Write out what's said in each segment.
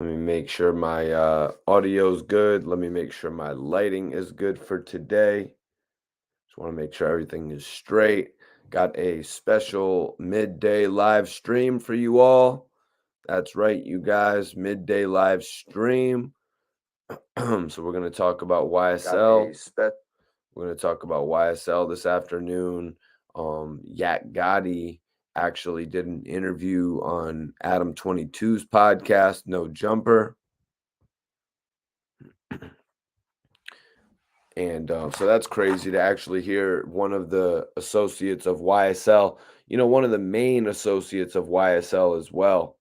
Let me make sure my audio's good. Let me make sure my lighting is good for today. Just want to make sure everything is straight. Got a special midday live stream for you all. That's right, you guys, midday live stream. So we're going to talk about YSL. We're going to talk about YSL this afternoon. Yak Gotti actually did an interview on Adam 22's podcast, No Jumper. And so that's crazy to actually hear one of the associates of YSL, one of the main associates of YSL as well.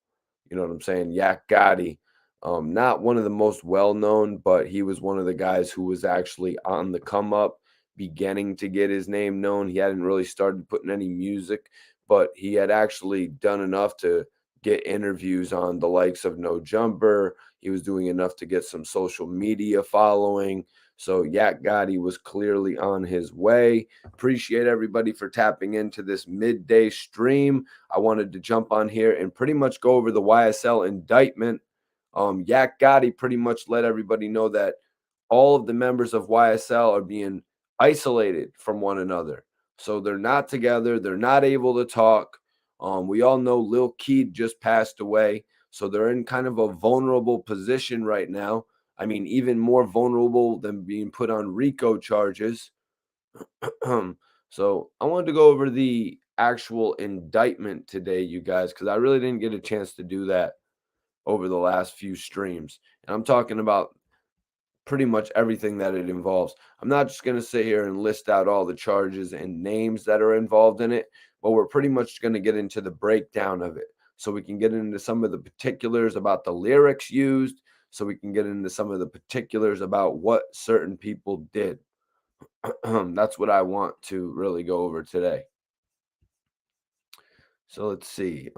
You know what I'm saying? Yak Gotti. Not one of the most well known, but he was one of the guys who was actually on the come up, beginning to get his name known. He hadn't really started putting any music, but he had actually done enough to get interviews on the likes of No Jumper. He was doing enough to get some social media following. So Yak Gotti was clearly on his way. Appreciate everybody for tapping into this midday stream. I wanted to jump on here and pretty much go over the YSL indictment. Yak Gotti pretty much let everybody know that all of the members of YSL are being isolated from one another. So they're not together. They're not able to talk. We all know Lil Keed just passed away. So they're in kind of a vulnerable position right now. I mean, even more vulnerable than being put on RICO charges. So I wanted to go over the actual indictment today, you guys, because I really didn't get a chance to do that over the last few streams. And I'm talking about pretty much everything that it involves. I'm not just going to sit here and list out all the charges and names that are involved in it, but we're pretty much going to get into the breakdown of it. So we can get into some of the particulars about the lyrics used, so we can get into some of the particulars about what certain people did. That's what I want to really go over today. So let's see.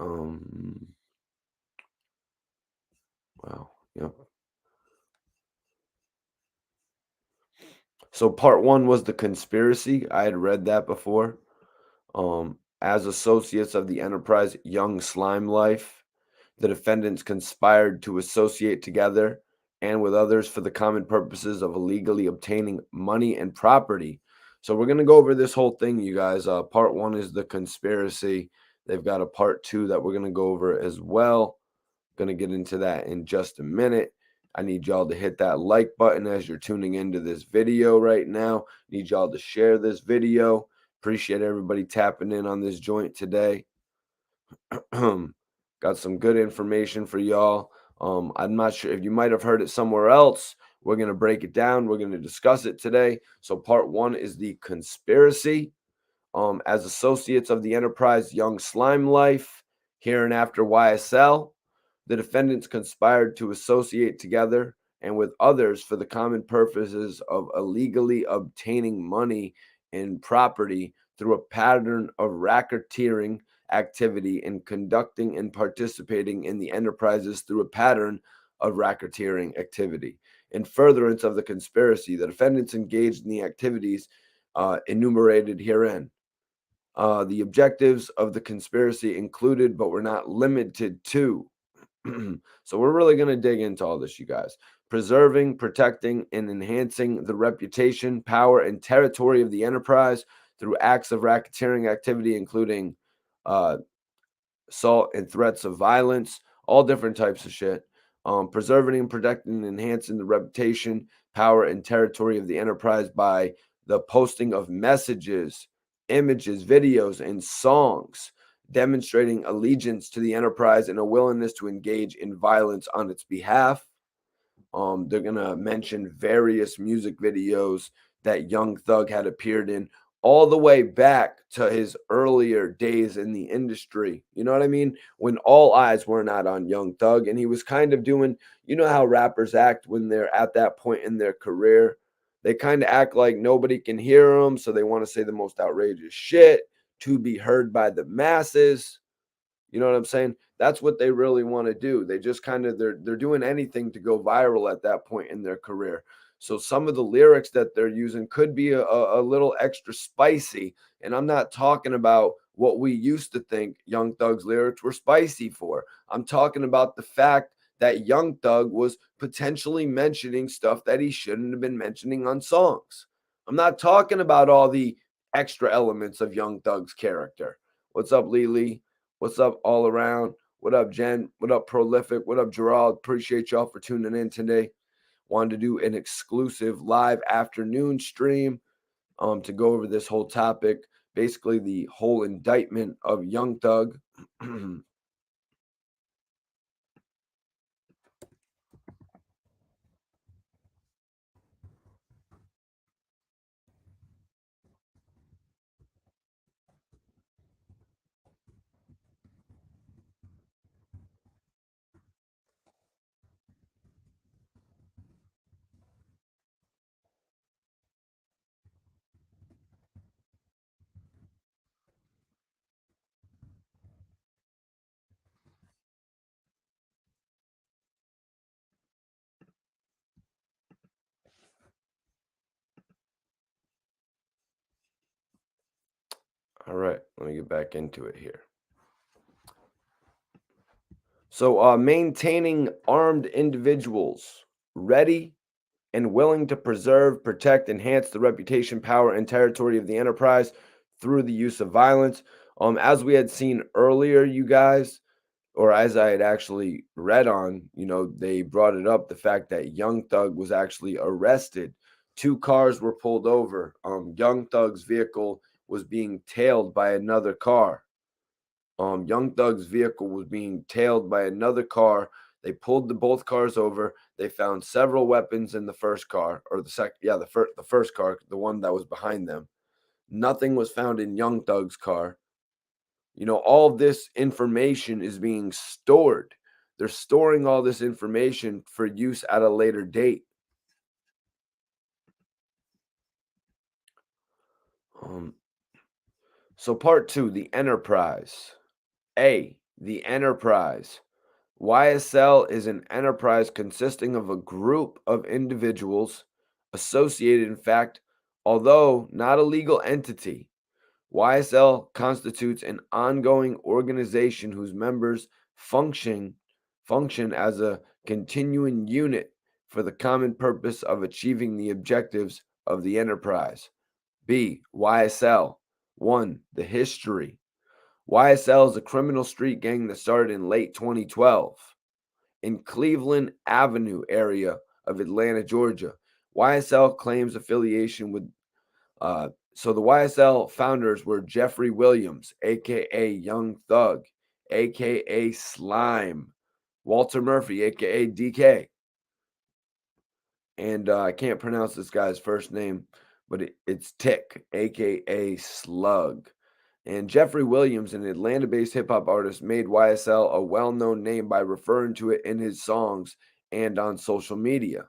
Wow. Yep. So part one was the conspiracy. I had read that before. As associates of the enterprise Young Slime Life, the defendants conspired to associate together and with others for the common purposes of illegally obtaining money and property. So we're going to go over this whole thing, you guys. Part one is the conspiracy. They've got a part two that we're going to go over as well. Going to get into that in just a minute. I need y'all to hit that like button as you're tuning into this video right now. Need y'all to share this video. Appreciate everybody tapping in on this joint today. Got some good information for y'all. I'm not sure if you might have heard it somewhere else. We're going to break it down. We're going to discuss it today. So part one is the conspiracy. As associates of the enterprise Young Slime Life, hereinafter YSL, the defendants conspired to associate together and with others for the common purposes of illegally obtaining money and property through a pattern of racketeering activity and conducting and participating in the enterprises through a pattern of racketeering activity. In furtherance of the conspiracy, the defendants engaged in the activities enumerated herein. The objectives of the conspiracy included, but were not limited to. So we're really going to dig into all this, you guys. Preserving, protecting, and enhancing the reputation, power, and territory of the enterprise through acts of racketeering activity, including assault and threats of violence, all different types of shit. Preserving and protecting and enhancing the reputation, power, and territory of the enterprise by the posting of messages, images, videos, and songs demonstrating allegiance to the enterprise and a willingness to engage in violence on its behalf. They're going to mention various music videos that Young Thug had appeared in all the way back to his earlier days in the industry. You know what I mean? When all eyes were not on Young Thug and he was kind of doing, you know how rappers act when they're at that point in their career? They kind of act like nobody can hear them, so they want to say the most outrageous shit to be heard by the masses. You know what I'm saying? That's what they really want to do. They just kind of they're doing anything to go viral at that point in their career. So some of the lyrics that they're using could be a little extra spicy. And I'm not talking about what we used to think Young Thug's lyrics were spicy for. I'm talking about the fact that Young Thug was potentially mentioning stuff that he shouldn't have been mentioning on songs. I'm not talking about all the extra elements of Young Thug's character. What's up, Lily? What's up, all around? What up, Jen? What up, Prolific? What up, Gerald? Appreciate y'all for tuning in today. Wanted to do an exclusive live afternoon stream to go over this whole topic, basically the whole indictment of Young Thug. All right, let me get back into it here. So, maintaining armed individuals ready and willing to preserve, protect, enhance the reputation, power, and territory of the enterprise through the use of violence. As we had seen earlier, you guys, or as I had actually read on, they brought it up the fact that Young Thug was actually arrested. Two cars were pulled over. Young Thug's vehicle was being tailed by another car. Young Thug's vehicle was being tailed by another car. They pulled both cars over. They found several weapons in the first car, or the first car, the one that was behind them. Nothing was found in Young Thug's car. All of this information is being stored. They're storing all this information for use at a later date. So part two, the enterprise. The enterprise. YSL is an enterprise consisting of a group of individuals associated, in fact, although not a legal entity. YSL constitutes an ongoing organization whose members function as a continuing unit for the common purpose of achieving the objectives of the enterprise. B. YSL. 1. The history. YSL is a criminal street gang that started in late 2012 in Cleveland Avenue area of Atlanta, Georgia. YSL claims affiliation with so the YSL founders were Jeffrey Williams, aka Young Thug, aka Slime, Walter Murphy, aka DK, and I can't pronounce this guy's first name, but it's Tick, aka Slug. And Jeffrey Williams, an Atlanta based hip hop artist, made YSL a well known name by referring to it in his songs and on social media.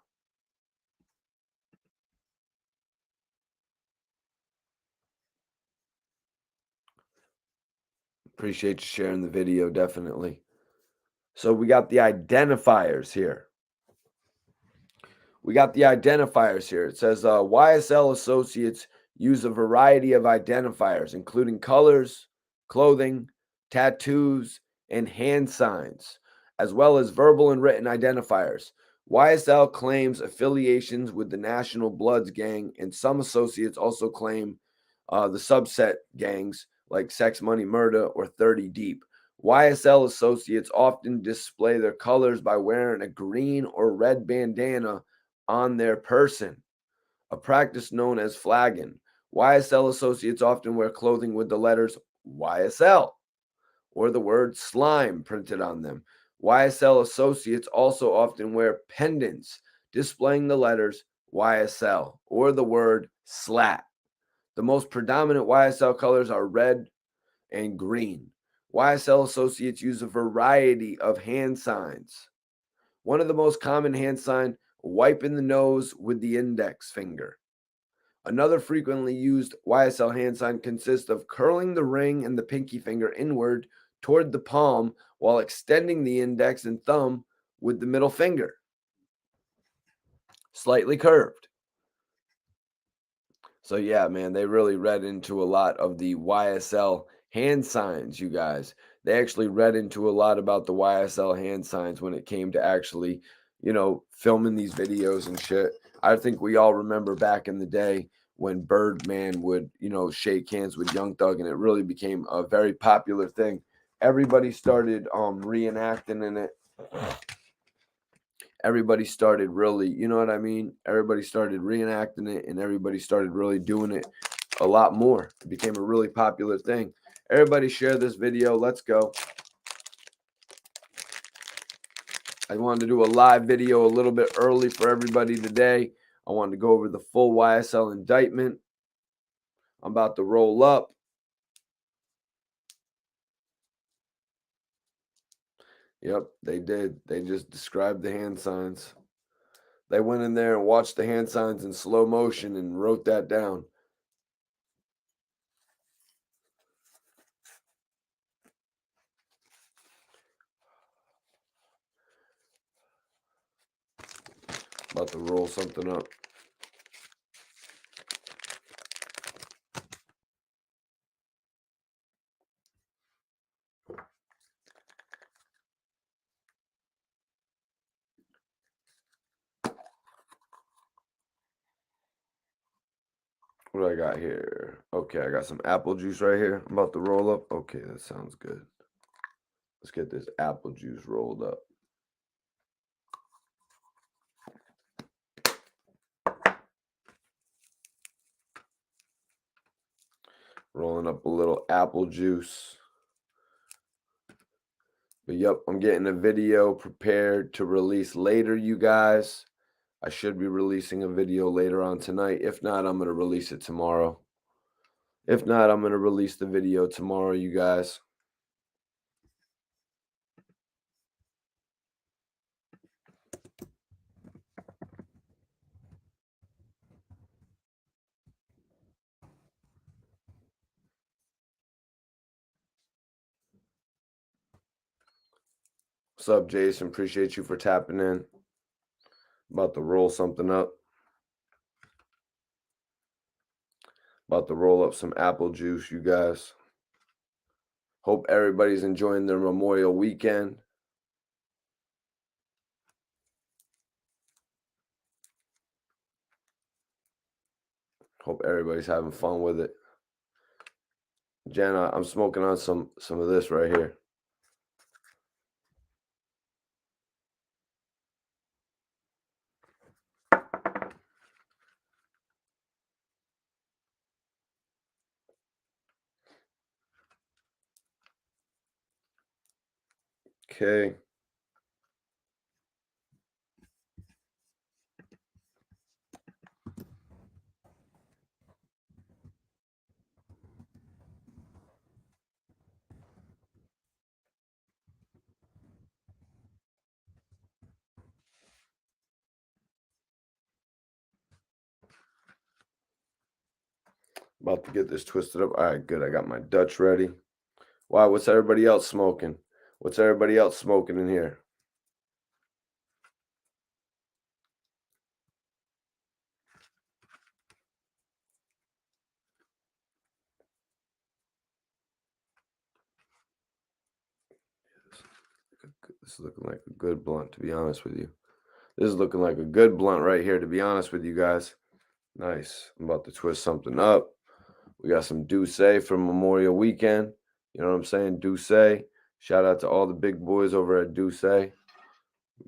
Appreciate you sharing the video, definitely. So we got the identifiers here. It says YSL associates use a variety of identifiers, including colors, clothing, tattoos, and hand signs, as well as verbal and written identifiers. YSL claims affiliations with the National Bloods gang, and some associates also claim the subset gangs like Sex Money Murder or 30 Deep. YSL associates often display their colors by wearing a green or red bandana on their person, a practice known as flagging. YSL associates often wear clothing with the letters YSL or the word slime printed on them. YSL associates also often wear pendants displaying the letters YSL or the word slat. The most predominant YSL colors are red and green. YSL associates use a variety of hand signs. One of the most common hand sign, wiping the nose with the index finger. Another frequently used YSL hand sign consists of curling the ring and the pinky finger inward toward the palm while extending the index and thumb with the middle finger, slightly curved. So yeah, man, they really read into a lot of the YSL hand signs, you guys. they actually read into a lot about the YSL hand signs when it came to actually, filming these videos and shit. I think we all remember back in the day when Birdman would, shake hands with Young Thug, and it really became a very popular thing. Everybody started reenacting in it. Everybody started really, you know what I mean? Everybody started reenacting it, and everybody started really doing it a lot more. It became a really popular thing. Everybody share this video. Let's go. I wanted to do a live video a little bit early for everybody today. I wanted to go over the full YSL indictment. I'm about to roll up. Yep, they did. They just described the hand signs. They went in there and watched the hand signs in slow motion and wrote that down. About to roll something up. What do I got here? Okay, I got some apple juice right here. I'm about to roll up. Okay, that sounds good. Let's get this apple juice rolled up. Rolling up a little apple juice. But yep, I'm getting a video prepared to release later, you guys. I should be releasing a video later on tonight. If not, I'm going to release it tomorrow. If not, I'm going to release the video tomorrow, you guys. What's up, Jason? Appreciate you for tapping in. About to roll something up. About to roll up some apple juice, you guys. Hope everybody's enjoying their Memorial weekend. Hope everybody's having fun with it. Jenna, I'm smoking on some of this right here. Okay. About to get this twisted up. All right, good. I got my Dutch ready. Wow, what's everybody else smoking? What's everybody else smoking in here? This is looking like a good blunt, to be honest with you. This is looking like a good blunt right here, to be honest with you guys. Nice. I'm about to twist something up. We got some Douce from Memorial Weekend. You know what I'm saying? Douce. Shout out to all the big boys over at Douce. We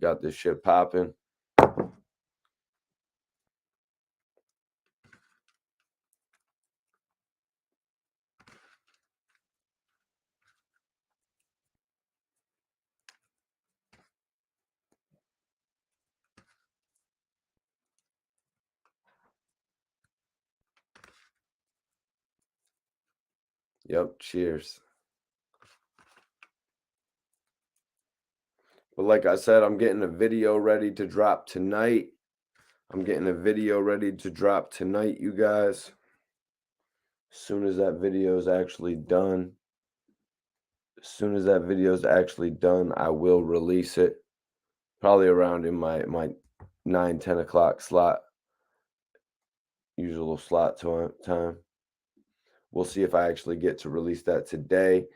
got this shit popping. Yep, cheers. But like I said, I'm getting a video ready to drop tonight. I'm getting a video ready to drop tonight, you guys. As soon as that video is actually done, I will release it. Probably around in my 9-10 o'clock slot, usual slot time. We'll see if I actually get to release that today.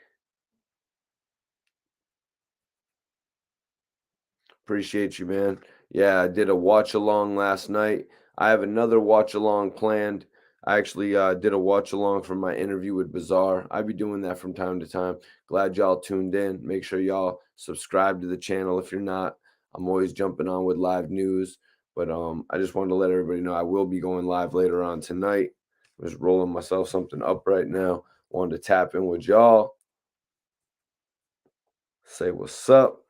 Appreciate you, man. Yeah, I did a watch along last night. I have another watch along planned. I actually did a watch along for my interview with Bazaar. I be doing that from time to time. Glad y'all tuned in. Make sure y'all subscribe to the channel if you're not. I'm always jumping on with live news. But I just wanted to let everybody know I will be going live later on tonight. I'm just rolling myself something up right now. Wanted to tap in with y'all. Say what's up.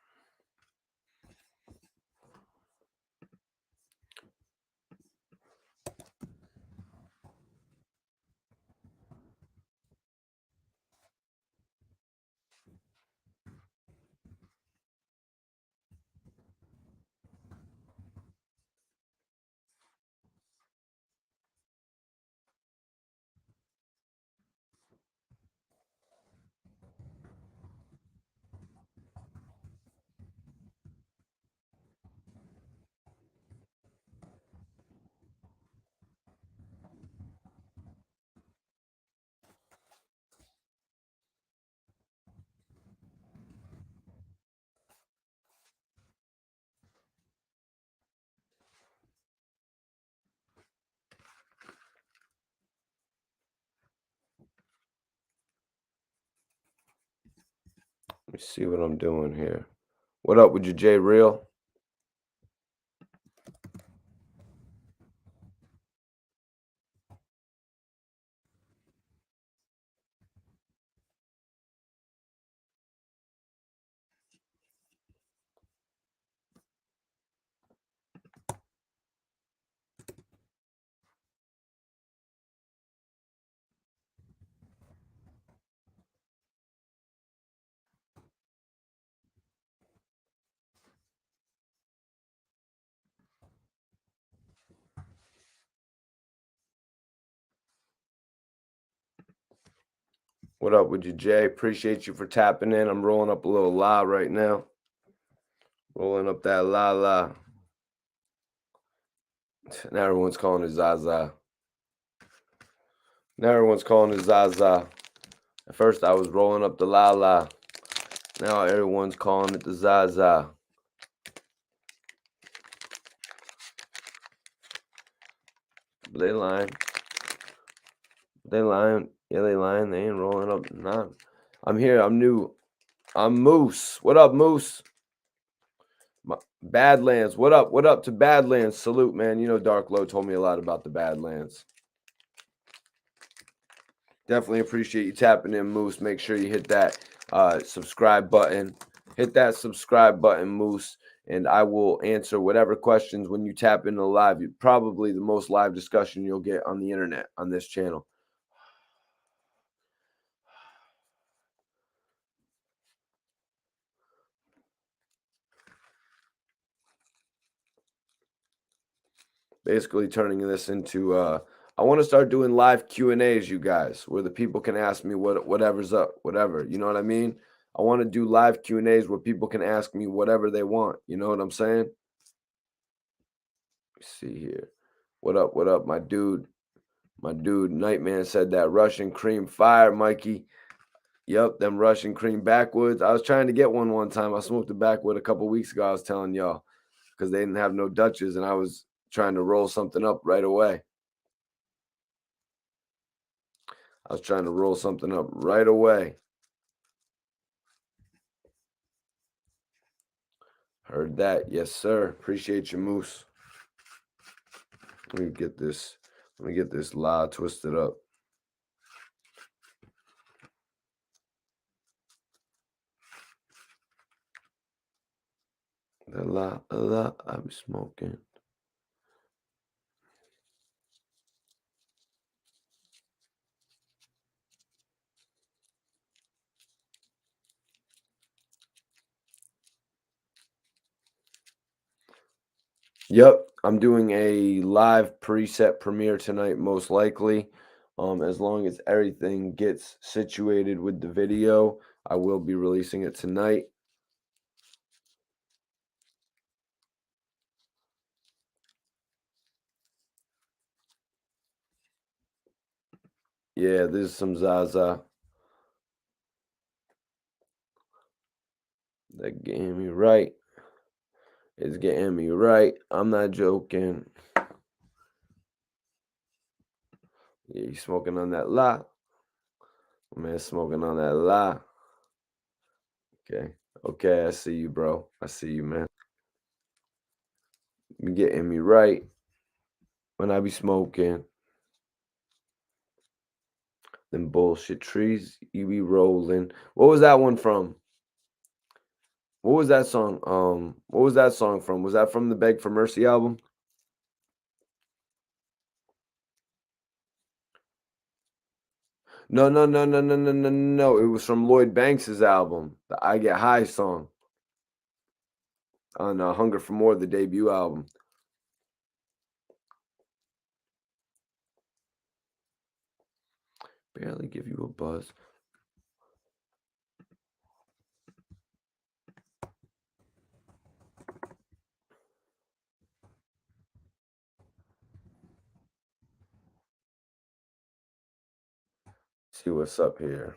Let me see what I'm doing here. What up with you, J Real? What up with you, Jay? Appreciate you for tapping in. I'm rolling up a little la right now. Rolling up that la la. Now everyone's calling it Zaza. Now everyone's calling it Zaza. At first I was rolling up the la la. Now everyone's calling it the Zaza. They lying. They lying. Yeah, they lying. They ain't rolling up. Nah. I'm here. I'm new. I'm Moose. What up, Moose? Badlands. What up? What up to Badlands? Salute, man. You know, Dark Low told me a lot about the Badlands. Definitely appreciate you tapping in, Moose. Make sure you hit that subscribe button. Hit that subscribe button, Moose, and I will answer whatever questions when you tap into live. Probably the most live discussion you'll get on the internet on this channel. Basically turning this into I want to start doing live Q&As, you guys, where the people can ask me whatever's up, whatever. You know what I mean? I want to do live Q&As where people can ask me whatever they want. You know what I'm saying? Let's see here. What up? What up, my dude? My dude, Nightman said that Russian cream fire, Mikey. Yep, them Russian cream backwoods. I was trying to get one time. I smoked a backwood a couple weeks ago. I was telling y'all because they didn't have no Dutches, and I was trying to roll something up right away. I was trying to roll something up right away. Heard that. Yes, sir. Appreciate you, Moose. Let me get this. Let me get this lie twisted up. The la, I be smoking. Yep, I'm doing a live preset premiere tonight, most likely. As long as everything gets situated with the video, I will be releasing it tonight. Yeah, this is some Zaza. That gave me right. It's getting me right. I'm not joking. Yeah, you smoking on that lot. Man, smoking on that lot. Okay. Okay, I see you, bro. I see you, man. You getting me right when I be smoking. Them bullshit trees you be rolling. What was that one from? What was that song? What was that song from? Was that from the Beg for Mercy album? No, no, no, no, no, no, no, no. It was from Lloyd Banks's album, the I Get High song on Hunger for More, the debut album. Barely give you a buzz. See what's up here.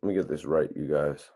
Let me get this right, you guys.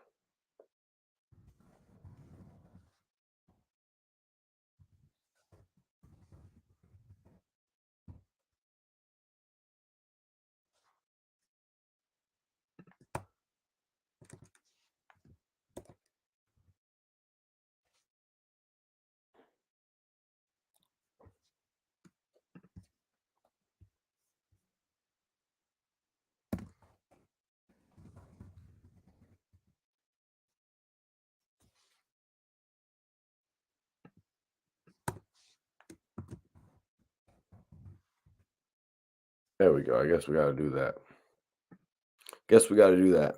There we go. I guess we got to do that. Guess we got to do that.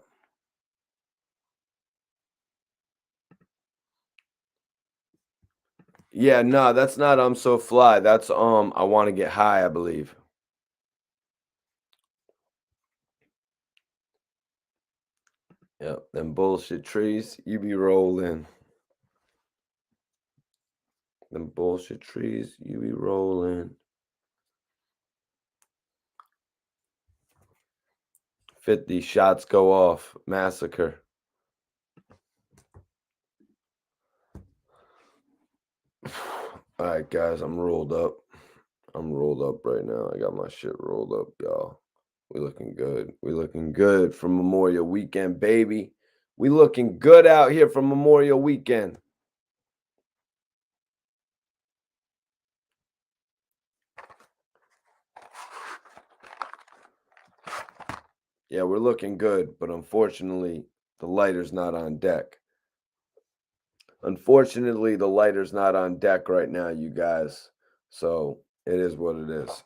Yeah, no, that's not I'm So Fly. That's I Want to Get High, I believe. Yep, them bullshit trees, you be rolling. Them bullshit trees, you be rolling. 50 shots go off. Massacre. All right, guys, I'm rolled up. I'm rolled up right now. I got my shit rolled up, y'all. We looking good. We looking good for Memorial Weekend, baby. We looking good out here for Memorial Weekend. Yeah, we're looking good, but unfortunately, the lighter's not on deck. Unfortunately, the lighter's not on deck right now, you guys. So it is what it is.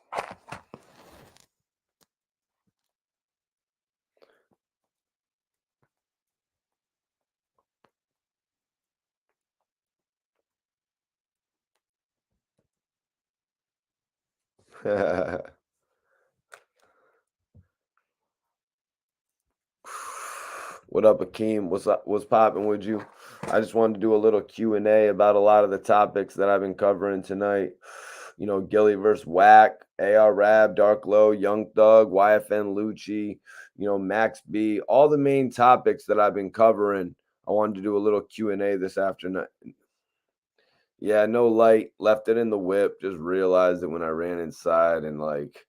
What up, Akeem? What's up? What's popping with you? I just wanted to do a little Q&A about a lot of the topics that I've been covering tonight. You know, Gillie versus Wack, AR Rab, Dark Low, Young Thug, YFN Lucci, you know, Max B, all the main topics that I've been covering. I wanted to do a little Q&A this afternoon. Yeah, no light, left it in the whip, just realized it when I ran inside, and like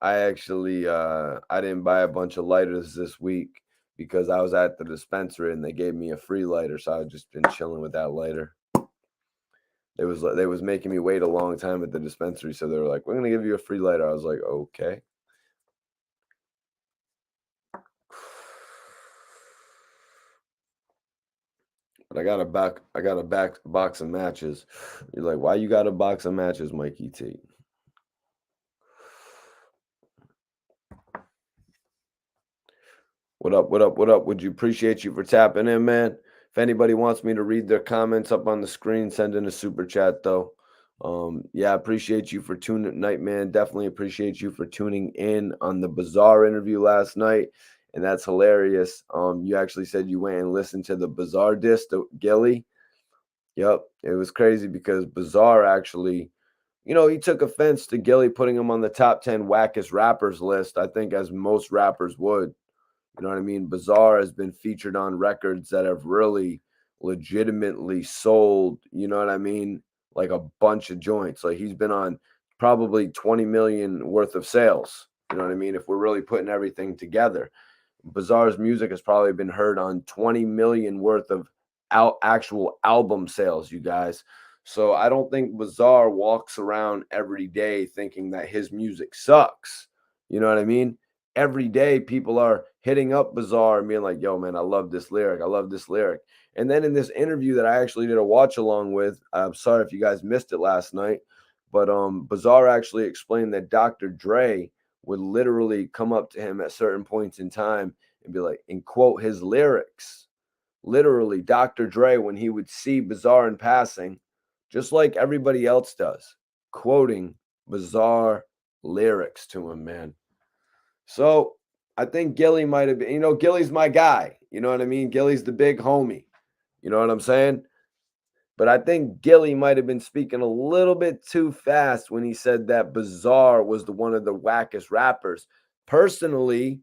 I actually I didn't buy a bunch of lighters this week because I was at the dispensary and they gave me a free lighter, so I've just been chilling with that lighter. They was making me wait a long time at the dispensary, so they were like, "We're gonna give you a free lighter." I was like, "Okay." But I got a back box of matches. You're like, "Why you got a box of matches, Mikey T?" What up? What up? What up? Would you appreciate you for tapping in, man? If anybody wants me to read their comments up on the screen, send in a super chat though. Yeah, I appreciate you for tuning night, man. Definitely appreciate you for tuning in on the Bizarre interview last night. and that's hilarious. You actually said you went and listened to the Bizarre diss to Gillie. Yep, it was crazy because Bizarre actually, he took offense to Gillie putting him on the top 10 wackest rappers list, I think, as most rappers would. You know what I mean? Bizarre has been featured on records that have really legitimately sold, you know what I mean? Like a bunch of joints. Like he's been on probably 20 million worth of sales. You know what I mean? If we're really putting everything together. Bizarre's music has probably been heard on 20 million worth of actual album sales, you guys. So I don't think Bizarre walks around every day thinking that his music sucks. You know what I mean? Every day people are hitting up Bizarre and being like, yo, man, I love this lyric. I love this lyric. And then in this interview that I actually did a watch along with, I'm sorry if you guys missed it last night, but Bizarre actually explained that Dr. Dre would literally come up to him at certain points in time and be like, and quote his lyrics. Literally, Dr. Dre, when he would see Bizarre in passing, just like everybody else does, quoting Bizarre lyrics to him, man. So I think Gillie might have been, Gillie's my guy. You know what I mean? Gillie's the big homie. You know what I'm saying? But I think Gillie might have been speaking a little bit too fast when he said that Bizarre was one of the wackest rappers. Personally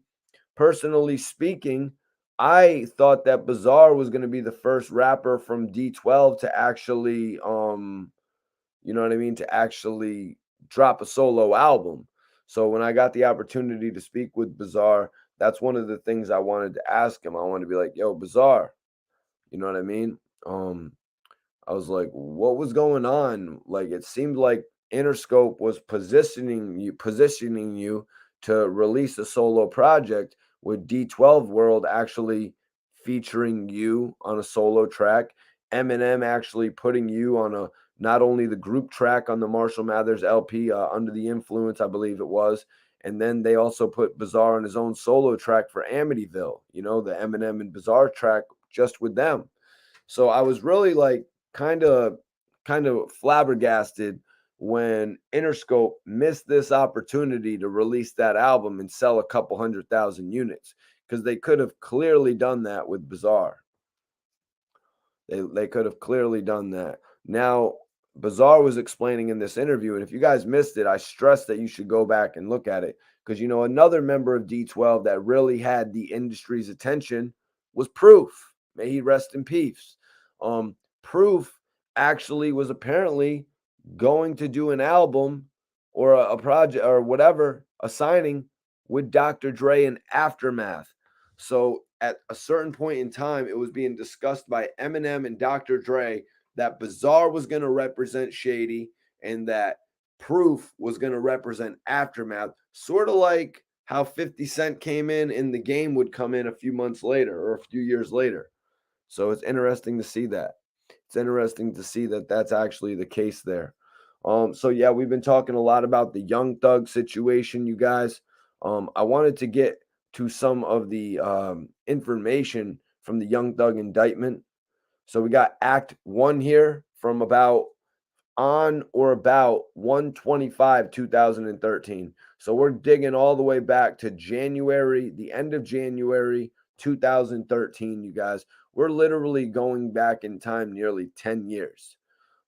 speaking, I thought that Bizarre was going to be the first rapper from D12 to actually, you know what I mean, to actually drop a solo album. So when I got the opportunity to speak with Bizarre, that's one of the things I wanted to ask him. I wanted to be like, yo, Bizarre, you know what I mean? I was like, what was going on? Like it seemed like Interscope was positioning you to release a solo project with D12 World actually featuring you on a solo track. Eminem actually putting you on a not only the group track on the Marshall Mathers LP, Under the Influence, I believe it was, and then they also put Bizarre on his own solo track for Amityville, the Eminem and Bizarre track just with them. So I was really like kind of flabbergasted when Interscope missed this opportunity to release that album and sell a couple 100,000 units, because they could have clearly done that with Bizarre. They could have clearly done that. Now, Bizarre was explaining in this interview, and if you guys missed it, I stress that you should go back and look at it, because another member of D12 that really had the industry's attention was Proof. May he rest in peace. Proof actually was apparently going to do an album or a project or whatever, a signing with Dr. Dre in Aftermath. So at a certain point in time, it was being discussed by Eminem and Dr. Dre that Bizarre was going to represent Shady and that Proof was going to represent Aftermath, sort of like how 50 Cent came in and The Game would come in a few months later or a few years later. So it's interesting to see that. It's interesting to see that that's actually the case there. So yeah, we've been talking a lot about the Young Thug situation, you guys. I wanted to get to some of the information from the Young Thug indictment. So we got Act 1 here from about on or about 125 2013. So we're digging all the way back to January, the end of January 2013, you guys. We're literally going back in time nearly 10 years.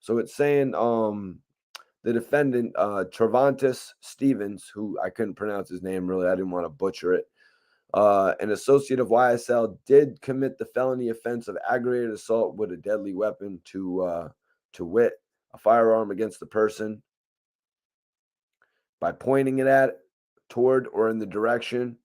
So it's saying the defendant, Travantis Stevens, who I couldn't pronounce his name really, I didn't want to butcher it, an associate of YSL, did commit the felony offense of aggravated assault with a deadly weapon, to wit, a firearm against the person by pointing it at, toward, or in the direction.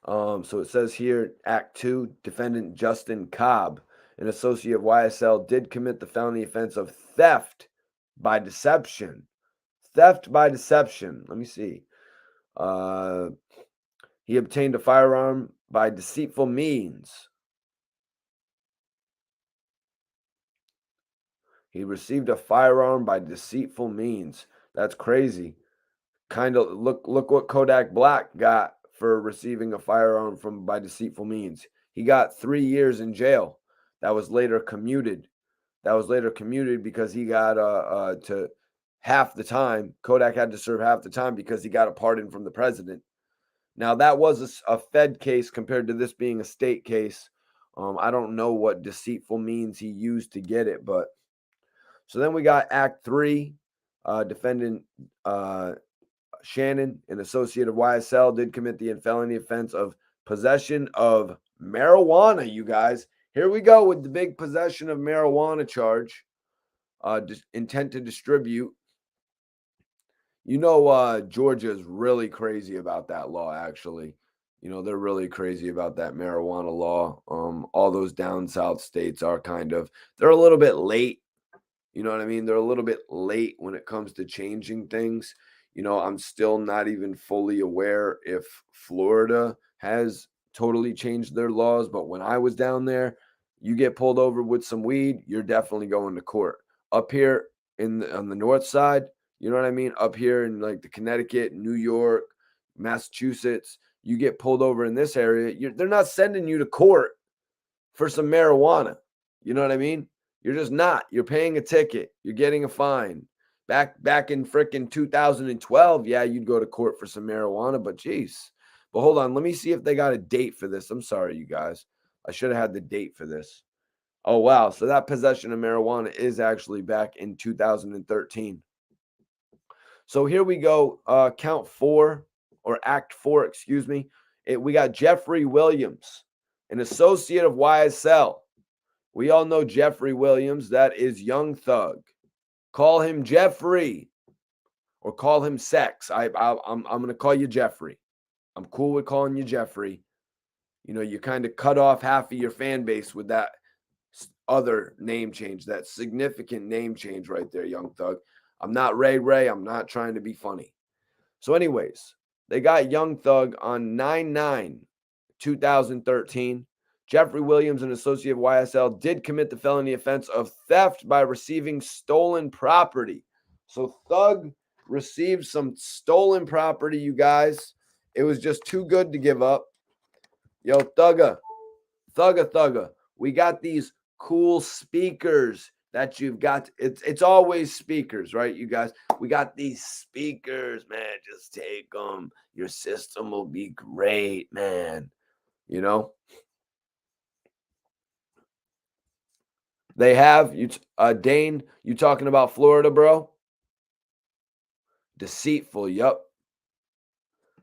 So it says here, Act 2, defendant Justin Cobb, an associate of YSL, did commit the felony offense of theft by deception. Theft by deception. Let me see. He obtained a firearm by deceitful means. He received a firearm by deceitful means. That's crazy. Kind of look what Kodak Black got for receiving a firearm by deceitful means. He got 3 years in jail. That was later commuted. Because he got to half the time. Kodak had to serve half the time because he got a pardon from the president. Now, that was a Fed case compared to this being a state case. I don't know what deceitful means he used to get it, but so then we got Act 3, defendant Shannon, an associate of YSL, did commit the felony offense of possession of marijuana, you guys. Here we go with the big possession of marijuana charge, intent to distribute. You know, Georgia is really crazy about that law, actually. You know, they're really crazy about that marijuana law. All those down south states are they're a little bit late. You know what I mean? They're a little bit late when it comes to changing things. You know, I'm still not even fully aware if Florida has totally changed their laws, but when I was down there, you get pulled over with some weed, you're definitely going to court. Up here on the north side, you know what I mean? Up here in like the Connecticut, New York, Massachusetts, you get pulled over in this area, they're not sending you to court for some marijuana. You know what I mean? You're just not. You're paying a ticket. You're getting a fine. Back in frickin' 2012, yeah, you'd go to court for some marijuana, but geez. But hold on, let me see if they got a date for this. I'm sorry, you guys. I should have had the date for this. Oh, wow. So that possession of marijuana is actually back in 2013. So here we go. Count 4 or Act 4, excuse me. We got Jeffrey Williams, an associate of YSL. We all know Jeffrey Williams. That is Young Thug. Call him Jeffrey or call him Sex. I'm going to call you Jeffrey. I'm cool with calling you Jeffrey. You know, you kind of cut off half of your fan base with that other name change, that significant name change right there, Young Thug. I'm not Ray. I'm not trying to be funny. So anyways, they got Young Thug on 9/9/2013. Jeffrey Williams, an associate of YSL, did commit the felony offense of theft by receiving stolen property. So Thug received some stolen property, you guys. It was just too good to give up. Yo, Thugga. We got these cool speakers that you've got. It's always speakers, right, you guys? We got these speakers, man. Just take them. Your system will be great, man. You know? They have you, Dane. You talking about Florida, bro? Deceitful. Yup.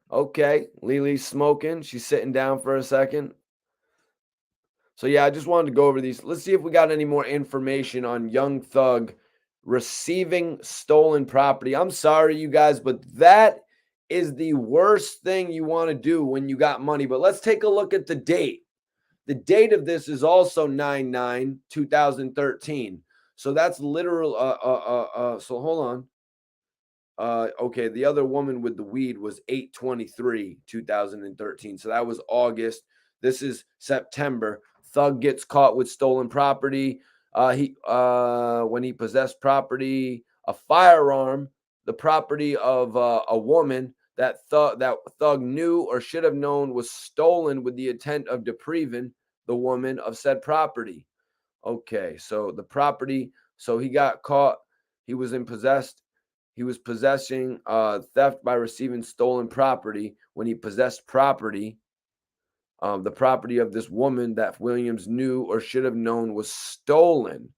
Okay, Lily's smoking. She's sitting down for a second. So yeah, I just wanted to go over these. Let's see if we got any more information on Young Thug receiving stolen property. I'm sorry, you guys, but that is the worst thing you want to do when you got money. But let's take a look at the date. The date of this is also 9/9/2013. So that's literal. So hold on. Okay, the other woman with the weed was 8/23/2013. So that was August. This is September. Thug gets caught with stolen property. When he possessed property, a firearm, the property of a woman that Thug knew or should have known was stolen with the intent of depriving the woman of said property. Okay, so the property, so he got caught. He was possessing theft by receiving stolen property when he possessed property, the property of this woman that Williams knew or should have known was stolen.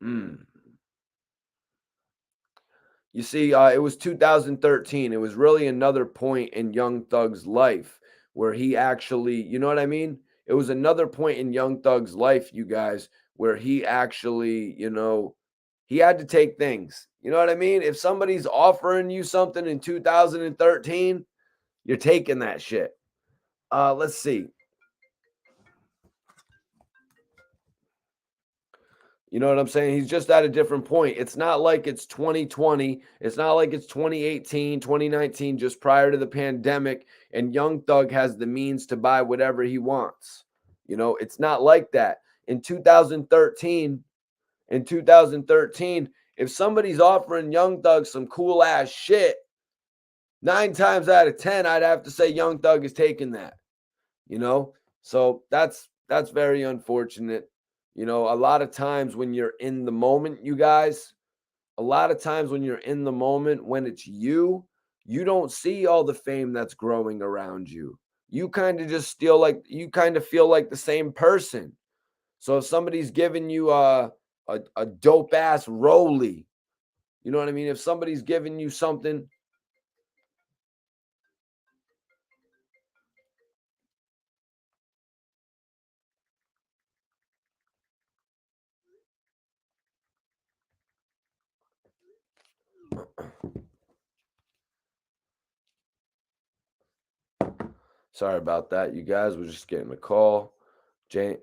You see, it was 2013. It was really another point in Young Thug's life where he actually, you know what I mean? It was another point in Young Thug's life, you guys, where he actually, he had to take things. You know what I mean? If somebody's offering you something in 2013, you're taking that shit. Let's see. You know what I'm saying? He's just at a different point. It's not like it's 2020. It's not like it's 2018, 2019, just prior to the pandemic, and Young Thug has the means to buy whatever he wants. You know, it's not like that. In 2013, if somebody's offering Young Thug some cool ass shit, 9 times out of 10, I'd have to say Young Thug is taking that. You know? So that's very unfortunate. You know, a lot of times when you're in the moment, you guys, a lot of times when you're in the moment, when it's you, you don't see all the fame that's growing around you. You kind of just feel like you kind of feel like the same person. So if somebody's giving you a dope ass Rolly, you know what I mean? If somebody's giving you something, sorry about that, you guys. We're just getting a call. Jane,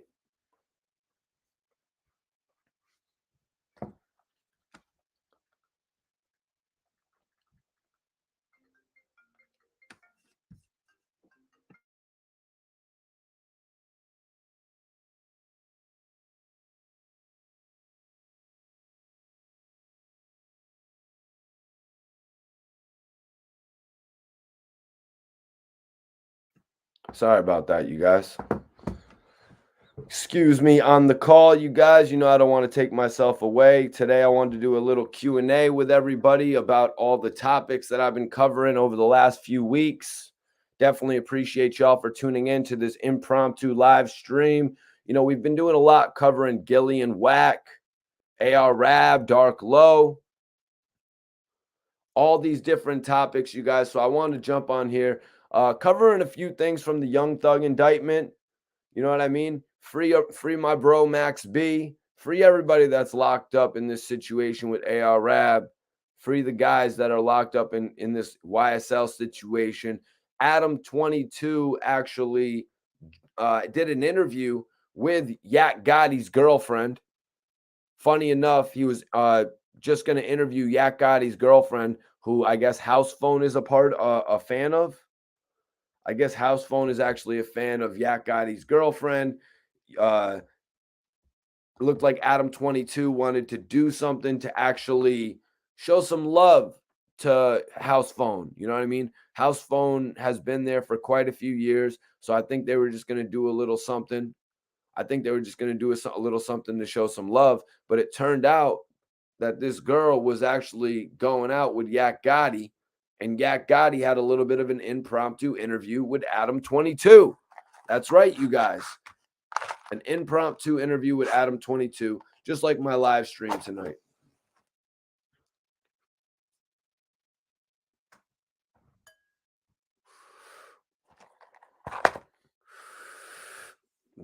sorry about that, you guys. Excuse me on the call, you guys. You know I don't want to take myself away. Today I wanted to do a little Q&A with everybody about all the topics that I've been covering over the last few weeks. Definitely appreciate y'all for tuning in to this impromptu live stream. You know, we've been doing a lot covering Gilly and Whack, AR Rab, Dark Low, all these different topics, you guys. So I wanted to jump on here, covering a few things from the Young Thug indictment. You know what I mean? Free my bro Max B. Free everybody that's locked up in this situation with AR Rab. Free the guys that are locked up in this YSL situation. Adam 22 actually did an interview with Yak Gotti's girlfriend. Funny enough, he was just going to interview Yak Gotti's girlfriend, who I guess House Phone is a fan of. I guess House Phone is actually a fan of Yak Gotti's girlfriend. Uh, looked like Adam 22 wanted to do something to actually show some love to House Phone. You know what I mean? House Phone has been there for quite a few years. So I think they were just going to do a little something. I think they were just going to do a little something to show some love. But it turned out that this girl was actually going out with Yak Gotti. And Yak Gotti had a little bit of an impromptu interview with Adam 22. That's right, you guys. An impromptu interview with Adam 22, just like my live stream tonight.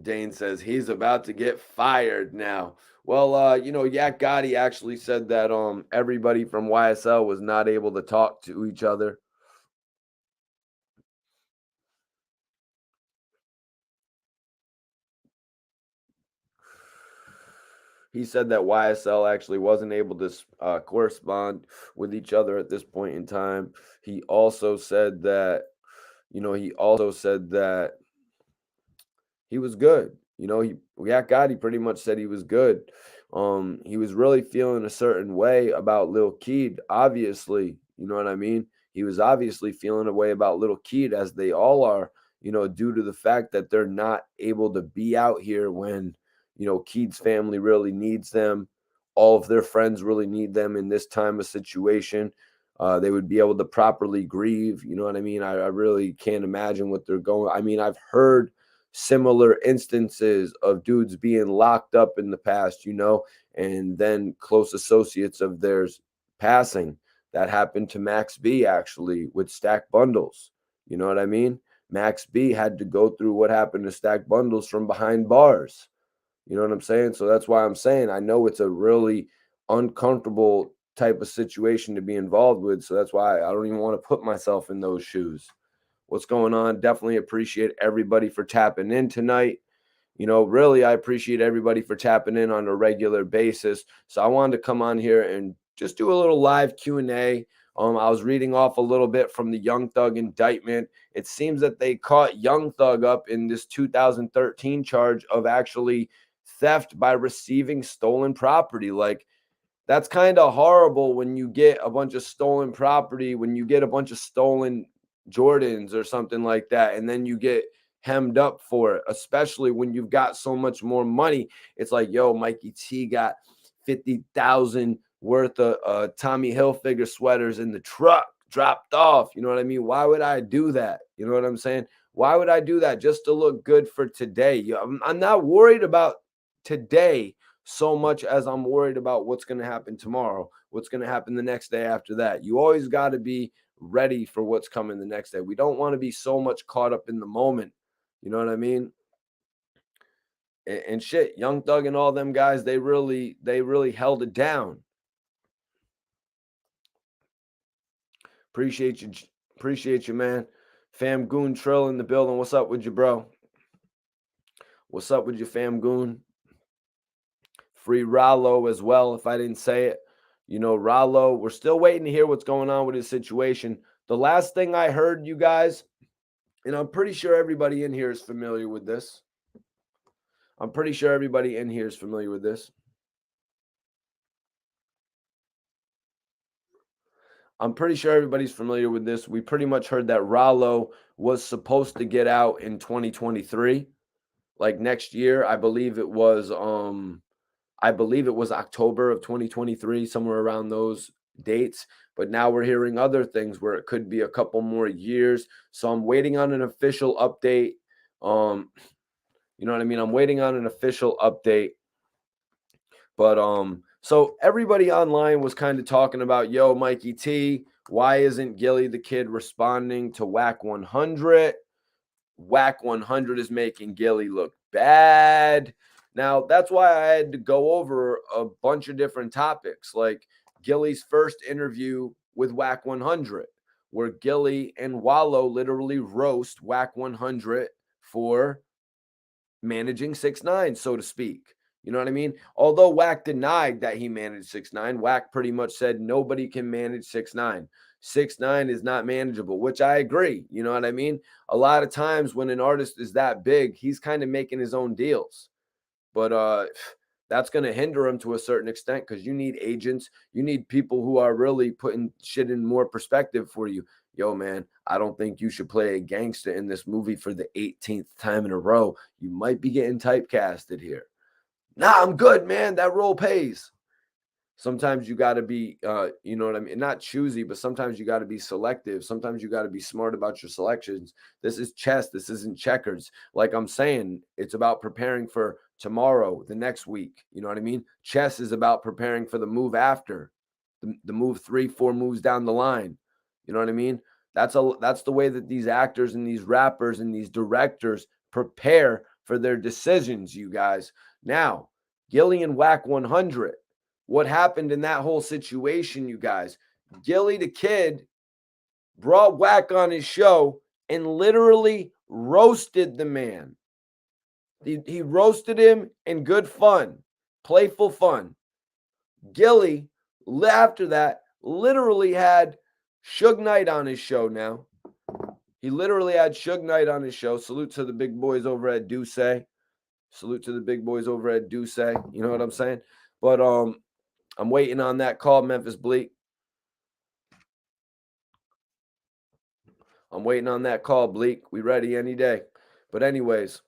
Dane says he's about to get fired now. Well, you know, Yak Gotti actually said that everybody from YSL was not able to talk to each other. He said that YSL actually wasn't able to correspond with each other at this point in time. He also said that, you know, he also said that he was good. You know, Yak Gotti pretty much said he was good. He was really feeling a certain way about Lil Keed, obviously. You know what I mean? He was obviously feeling a way about Lil Keed, as they all are, you know, due to the fact that they're not able to be out here when, you know, Keed's family really needs them. All of their friends really need them in this time of situation. They would be able to properly grieve. You know what I mean? I really can't imagine what they're going. I mean, I've heard similar instances of dudes being locked up in the past, you know, and then close associates of theirs passing. That happened to Max B actually with Stack Bundles. You know what I mean? Max B had to go through what happened to Stack Bundles from behind bars. You know what I'm saying? So that's why I'm saying I know it's a really uncomfortable type of situation to be involved with. So that's why I don't even want to put myself in those shoes. What's going on? Definitely appreciate everybody for tapping in tonight. You know, really, I appreciate everybody for tapping in on a regular basis. So I wanted to come on here and just do a little live Q&A. I was reading off a little bit from the Young Thug indictment. It seems that they caught Young Thug up in this 2013 charge of actually theft by receiving stolen property. Like, that's kind of horrible when you get a bunch of stolen property, when you get a bunch of stolen Jordans or something like that, and then you get hemmed up for it, especially when you've got so much more money. It's like, yo, Mikey T got 50,000 worth of Tommy Hilfiger sweaters in the truck dropped off. You know what I mean? Why would I do that? You know what I'm saying? Why would I do that just to look good for today? I'm not worried about today so much as I'm worried about what's going to happen tomorrow, what's going to happen the next day after that. You always got to be ready for what's coming the next day. We don't want to be so much caught up in the moment. You know what I mean? And shit, Young Thug and all them guys, they really held it down. Appreciate you, man. Fam Goon Trill in the building. What's up with you, bro? What's up with you, Fam Goon? Free Rollo as well, if I didn't say it. You know, Rollo, we're still waiting to hear what's going on with his situation. The last thing I heard, you guys, and I'm pretty sure everybody in here is familiar with this. I'm pretty sure everybody in here is familiar with this. I'm pretty sure everybody's familiar with this. We pretty much heard that Rollo was supposed to get out in 2023, like next year. I believe it was October of 2023, somewhere around those dates. But now we're hearing other things where it could be a couple more years. So I'm waiting on an official update. You know what I mean? I'm waiting on an official update. But so everybody online was kind of talking about, yo, Mikey T, why isn't Gillie the Kid responding to Wack 100? Wack 100 is making Gillie look bad. Now, that's why I had to go over a bunch of different topics, like Gillie's first interview with Wack 100, where Gillie and Wallow literally roast Wack 100 for managing 6ix9ine, so to speak. You know what I mean? Although Wack denied that he managed 6ix9ine, Wack pretty much said nobody can manage 6ix9ine. 6ix9ine is not manageable, which I agree. You know what I mean? A lot of times when an artist is that big, he's kind of making his own deals. But that's going to hinder him to a certain extent because you need agents. You need people who are really putting shit in more perspective for you. Yo, man, I don't think you should play a gangster in this movie for the 18th time in a row. You might be getting typecasted here. Nah, I'm good, man. That role pays. Sometimes you got to be, you know what I mean? Not choosy, but sometimes you got to be selective. Sometimes you got to be smart about your selections. This is chess. This isn't checkers. Like I'm saying, it's about preparing for tomorrow, the next week. You know what I mean? Chess is about preparing for the move after, the move 3-4 moves down the line. You know what I mean? That's the way that these actors and these rappers and these directors prepare for their decisions, you guys. Now, Gillie and Whack 100. What happened in that whole situation, you guys? Gillie the Kid brought Wack on his show and literally roasted the man. He roasted him in good fun, playful fun. Gillie, after that, literally had Suge Knight on his show now. He literally had Suge Knight on his show. Salute to the big boys over at Duce. Salute to the big boys over at Duce. You know what I'm saying? But I'm waiting on that call, Memphis Bleak. I'm waiting on that call, Bleak. We ready any day. But anyways,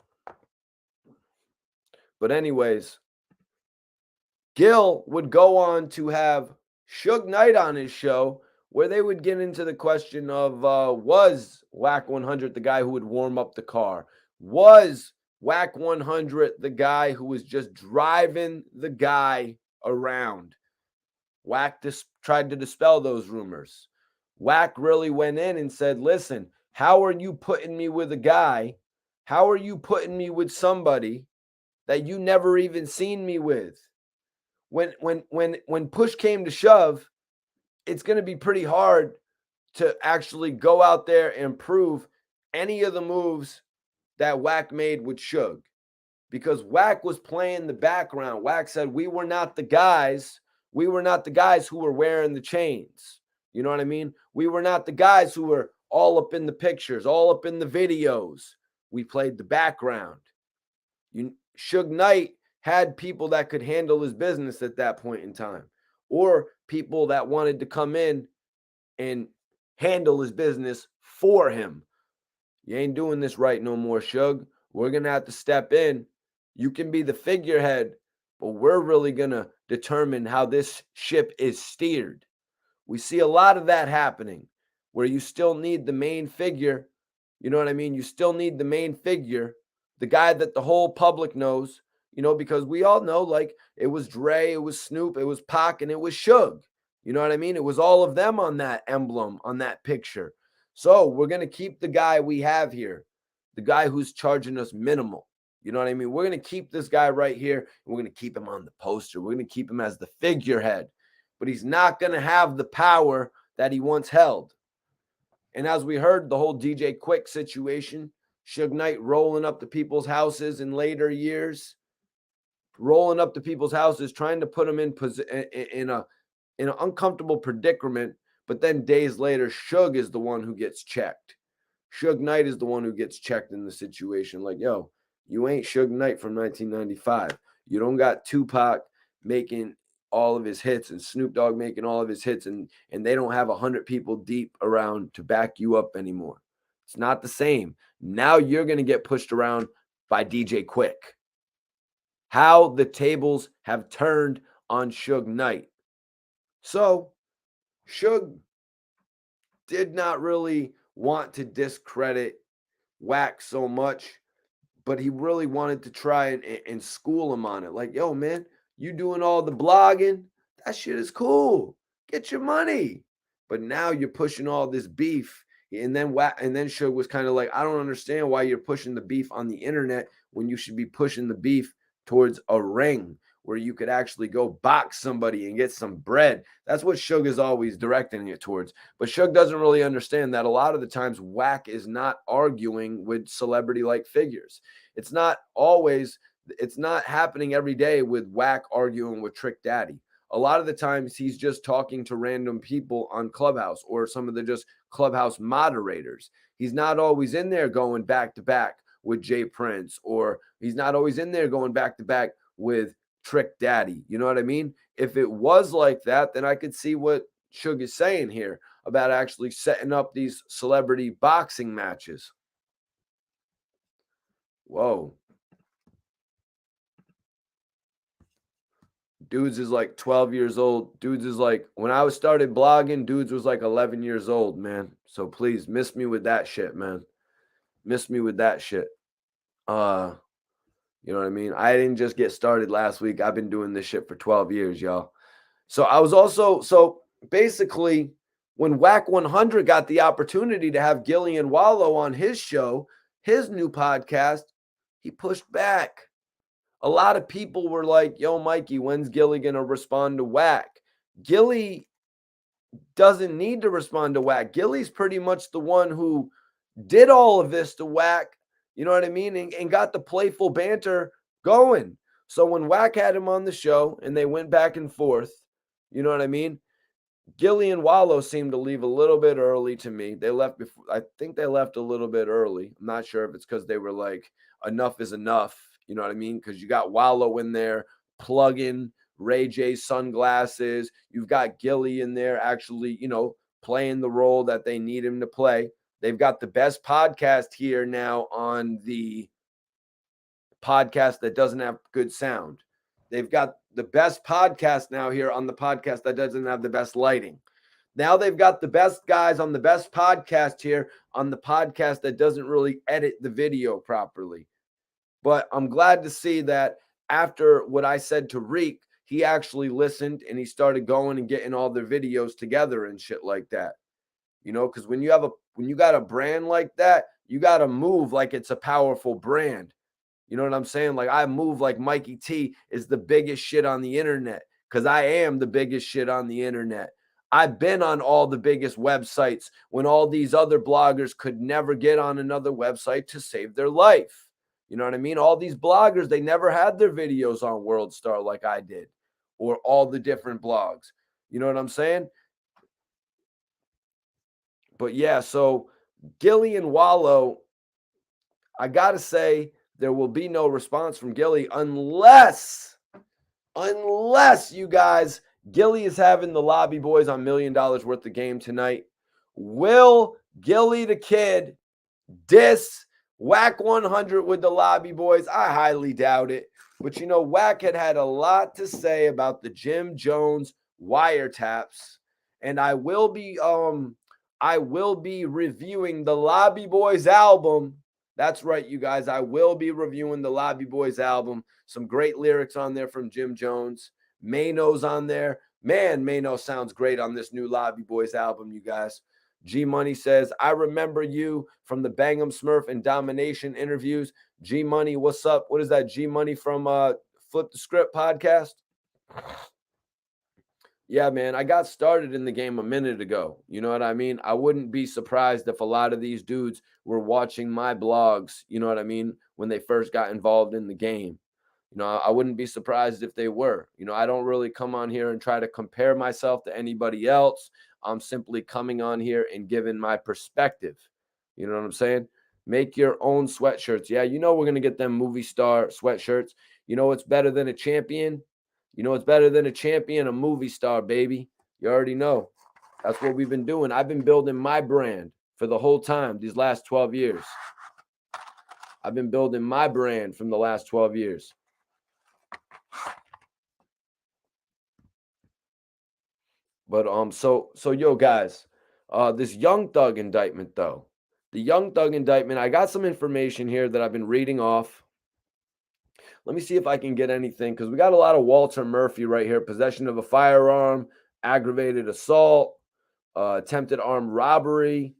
Gil would go on to have Suge Knight on his show where they would get into the question of was Wack 100 the guy who would warm up the car? Was Wack 100 the guy who was just driving the guy around? Wack tried to dispel those rumors. Wack really went in and said, listen, how are you putting me with a guy? How are you putting me with somebody that you never even seen me with? When push came to shove, it's going to be pretty hard to actually go out there and prove any of the moves that Wack made with Suge. Because Wack was playing the background. Wack said, we were not the guys. We were not the guys who were wearing the chains. You know what I mean? We were not the guys who were all up in the pictures, all up in the videos. We played the background. Suge Knight had people that could handle his business at that point in time, or people that wanted to come in and handle his business for him. You ain't doing this right no more, Suge. We're going to have to step in. You can be the figurehead, but we're really going to determine how this ship is steered. We see a lot of that happening where you still need the main figure. You know what I mean? You still need the main figure, the guy that the whole public knows, because we all know, like, it was Dre, it was Snoop, it was Pac, and it was Suge. You know what I mean? It was all of them on that emblem, on that picture. So we're going to keep the guy we have here, the guy who's charging us minimal. You know what I mean? We're going to keep this guy right here. And we're going to keep him on the poster. We're going to keep him as the figurehead. But he's not going to have the power that he once held. And as we heard, the whole DJ Quick situation, Suge Knight rolling up to people's houses in later years, rolling up to people's houses, trying to put them in an uncomfortable predicament. But then days later, Suge is the one who gets checked. Suge Knight is the one who gets checked in the situation. Like, yo, you ain't Suge Knight from 1995. You don't got Tupac making all of his hits and Snoop Dogg making all of his hits, and they don't have 100 people deep around to back you up anymore. It's not the same. Now you're going to get pushed around by DJ Quick. How the tables have turned on Suge Knight. So Suge did not really want to discredit Wack so much, but he really wanted to try and school him on it. Like, yo, man, you doing all the blogging? That shit is cool. Get your money. But now you're pushing all this beef. And then Suge was kind of like, I don't understand why you're pushing the beef on the internet when you should be pushing the beef towards a ring where you could actually go box somebody and get some bread. That's what Suge is always directing it towards. But Suge doesn't really understand that a lot of the times Wack is not arguing with celebrity-like figures. It's not happening every day with Wack arguing with Trick Daddy. A lot of the times he's just talking to random people on Clubhouse or some of the just Clubhouse moderators. He's not always in there going back to back with Jay Prince, or he's not always in there going back to back with Trick Daddy. You know what I mean? If it was like that, then I could see what Suge is saying here about actually setting up these celebrity boxing matches. Whoa. Dudes is like 12 years old. Dudes is like, when I started blogging, Dudes was like 11 years old, man. So please miss me with that shit, man. Miss me with that shit. You know what I mean? I didn't just get started last week. I've been doing this shit for 12 years, y'all. So basically, when Wack 100 got the opportunity to have Gillie and Wallow on his show, his new podcast, he pushed back. A lot of people were like, yo, Mikey, when's Gillie going to respond to Wack? Gillie doesn't need to respond to Wack. Gillie's pretty much the one who did all of this to Wack. You know what I mean? And got the playful banter going. So when Wack had him on the show and they went back and forth, you know what I mean? Gillie and Wallow seemed to leave a little bit early to me. They left before. I think they left a little bit early. I'm not sure if it's because they were like, enough is enough. You know what I mean? Because you got Wallow in there plugging Ray J's sunglasses. You've got Gillie in there actually, playing the role that they need him to play. They've got the best podcast here now on the podcast that doesn't have good sound. They've got the best podcast now here on the podcast that doesn't have the best lighting. Now they've got the best guys on the best podcast here on the podcast that doesn't really edit the video properly. But I'm glad to see that after what I said to Reek, he actually listened and he started going and getting all their videos together and shit like that. Because when you got a brand like that, you got to move like it's a powerful brand. You know what I'm saying? Like, I move like Mikey T is the biggest shit on the internet, because I am the biggest shit on the internet. I've been on all the biggest websites when all these other bloggers could never get on another website to save their life. You know what I mean? All these bloggers, they never had their videos on World Star like I did, or all the different blogs. You know what I'm saying? But yeah, so Gillie and Wallow, I got to say, there will be no response from Gillie unless you guys, Gillie is having the Lobby Boys on $1 Million Worth of Game tonight. Will Gillie the Kid diss Wack 100 with the Lobby Boys? I highly doubt it. But, Wack had a lot to say about the Jim Jones wiretaps, and I will be reviewing the Lobby Boys album. That's right, you guys. I will be reviewing the Lobby Boys album. Some great lyrics on there from Jim Jones. Mano's on there. Man, Mano sounds great on this new Lobby Boys album, you guys. G Money says, I remember you from the Bang'em Smurf and Domination interviews. G Money, what's up? What is that? G Money from Flip the Script podcast? Yeah, man, I got started in the game a minute ago. You know what I mean? I wouldn't be surprised if a lot of these dudes were watching my blogs, you know what I mean, when they first got involved in the game. I wouldn't be surprised if they were. I don't really come on here and try to compare myself to anybody else. I'm simply coming on here and giving my perspective. You know what I'm saying? Make your own sweatshirts. Yeah, we're going to get them movie star sweatshirts. What's better than a champion? It's better than a champion, a movie star, baby. You already know. That's what we've been doing. I've been building my brand for the whole time, these last 12 years. I've been building my brand from the last 12 years. But so yo guys, this Young Thug indictment though. The Young Thug indictment, I got some information here that I've been reading off. Let me see if I can get anything, because we got a lot of Walter Murphy right here. Possession of a firearm, aggravated assault, attempted armed robbery.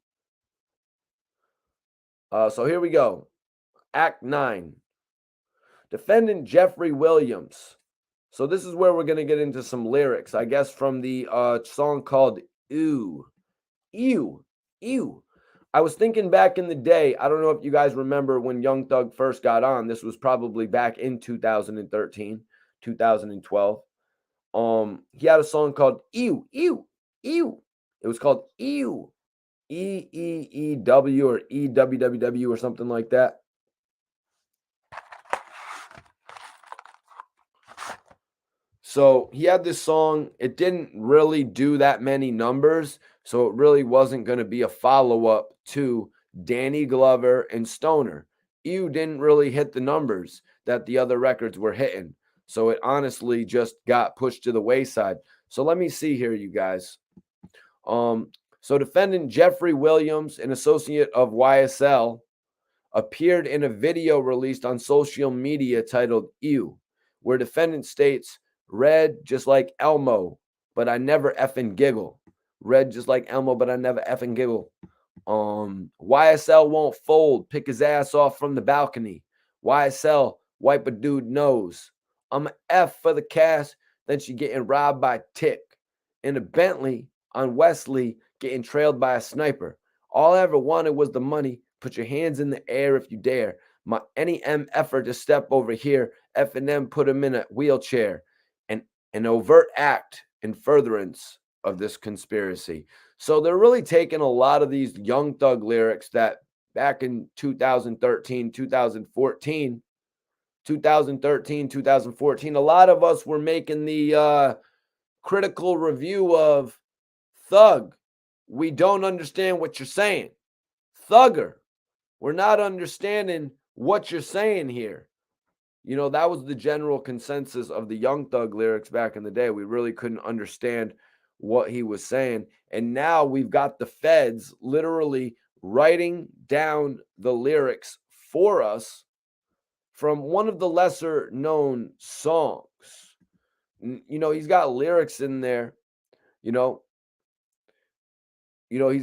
So here we go. Act 9. Defendant Jeffrey Williams. So this is where we're going to get into some lyrics, I guess, from the song called Ew. Ew. Ew. I was thinking back in the day, I don't know if you guys remember when Young Thug first got on. This was probably back in 2013, 2012. He had a song called Ew, Ew, Ew. It was called Ew. EEEW or EWWW or something like that. So he had this song. It didn't really do that many numbers. So it really wasn't going to be a follow-up to Danny Glover and Stoner. Ew didn't really hit the numbers that the other records were hitting. So it honestly just got pushed to the wayside. So let me see here, you guys. So defendant Jeffrey Williams, an associate of YSL, appeared in a video released on social media titled Ew, where defendant states, "Red just like Elmo, but I never effing giggle. Red just like Elmo, but I never effing giggle. YSL won't fold. Pick his ass off from the balcony. YSL wipe a dude nose. I'm a F for the cast. Then she getting robbed by Tick. In a Bentley on Wesley, getting trailed by a sniper. All I ever wanted was the money. Put your hands in the air if you dare. My any M effort to step over here. F and M put him in a wheelchair. An overt act in furtherance of this conspiracy." So they're really taking a lot of these Young Thug lyrics that back in 2013, 2014, a lot of us were making the critical review of Thug. We don't understand what you're saying. Thugger, we're not understanding what you're saying here. That was the general consensus of the Young Thug lyrics back in the day. We really couldn't understand what he was saying. And now we've got the feds literally writing down the lyrics for us from one of the lesser known songs. He's got lyrics in there, he's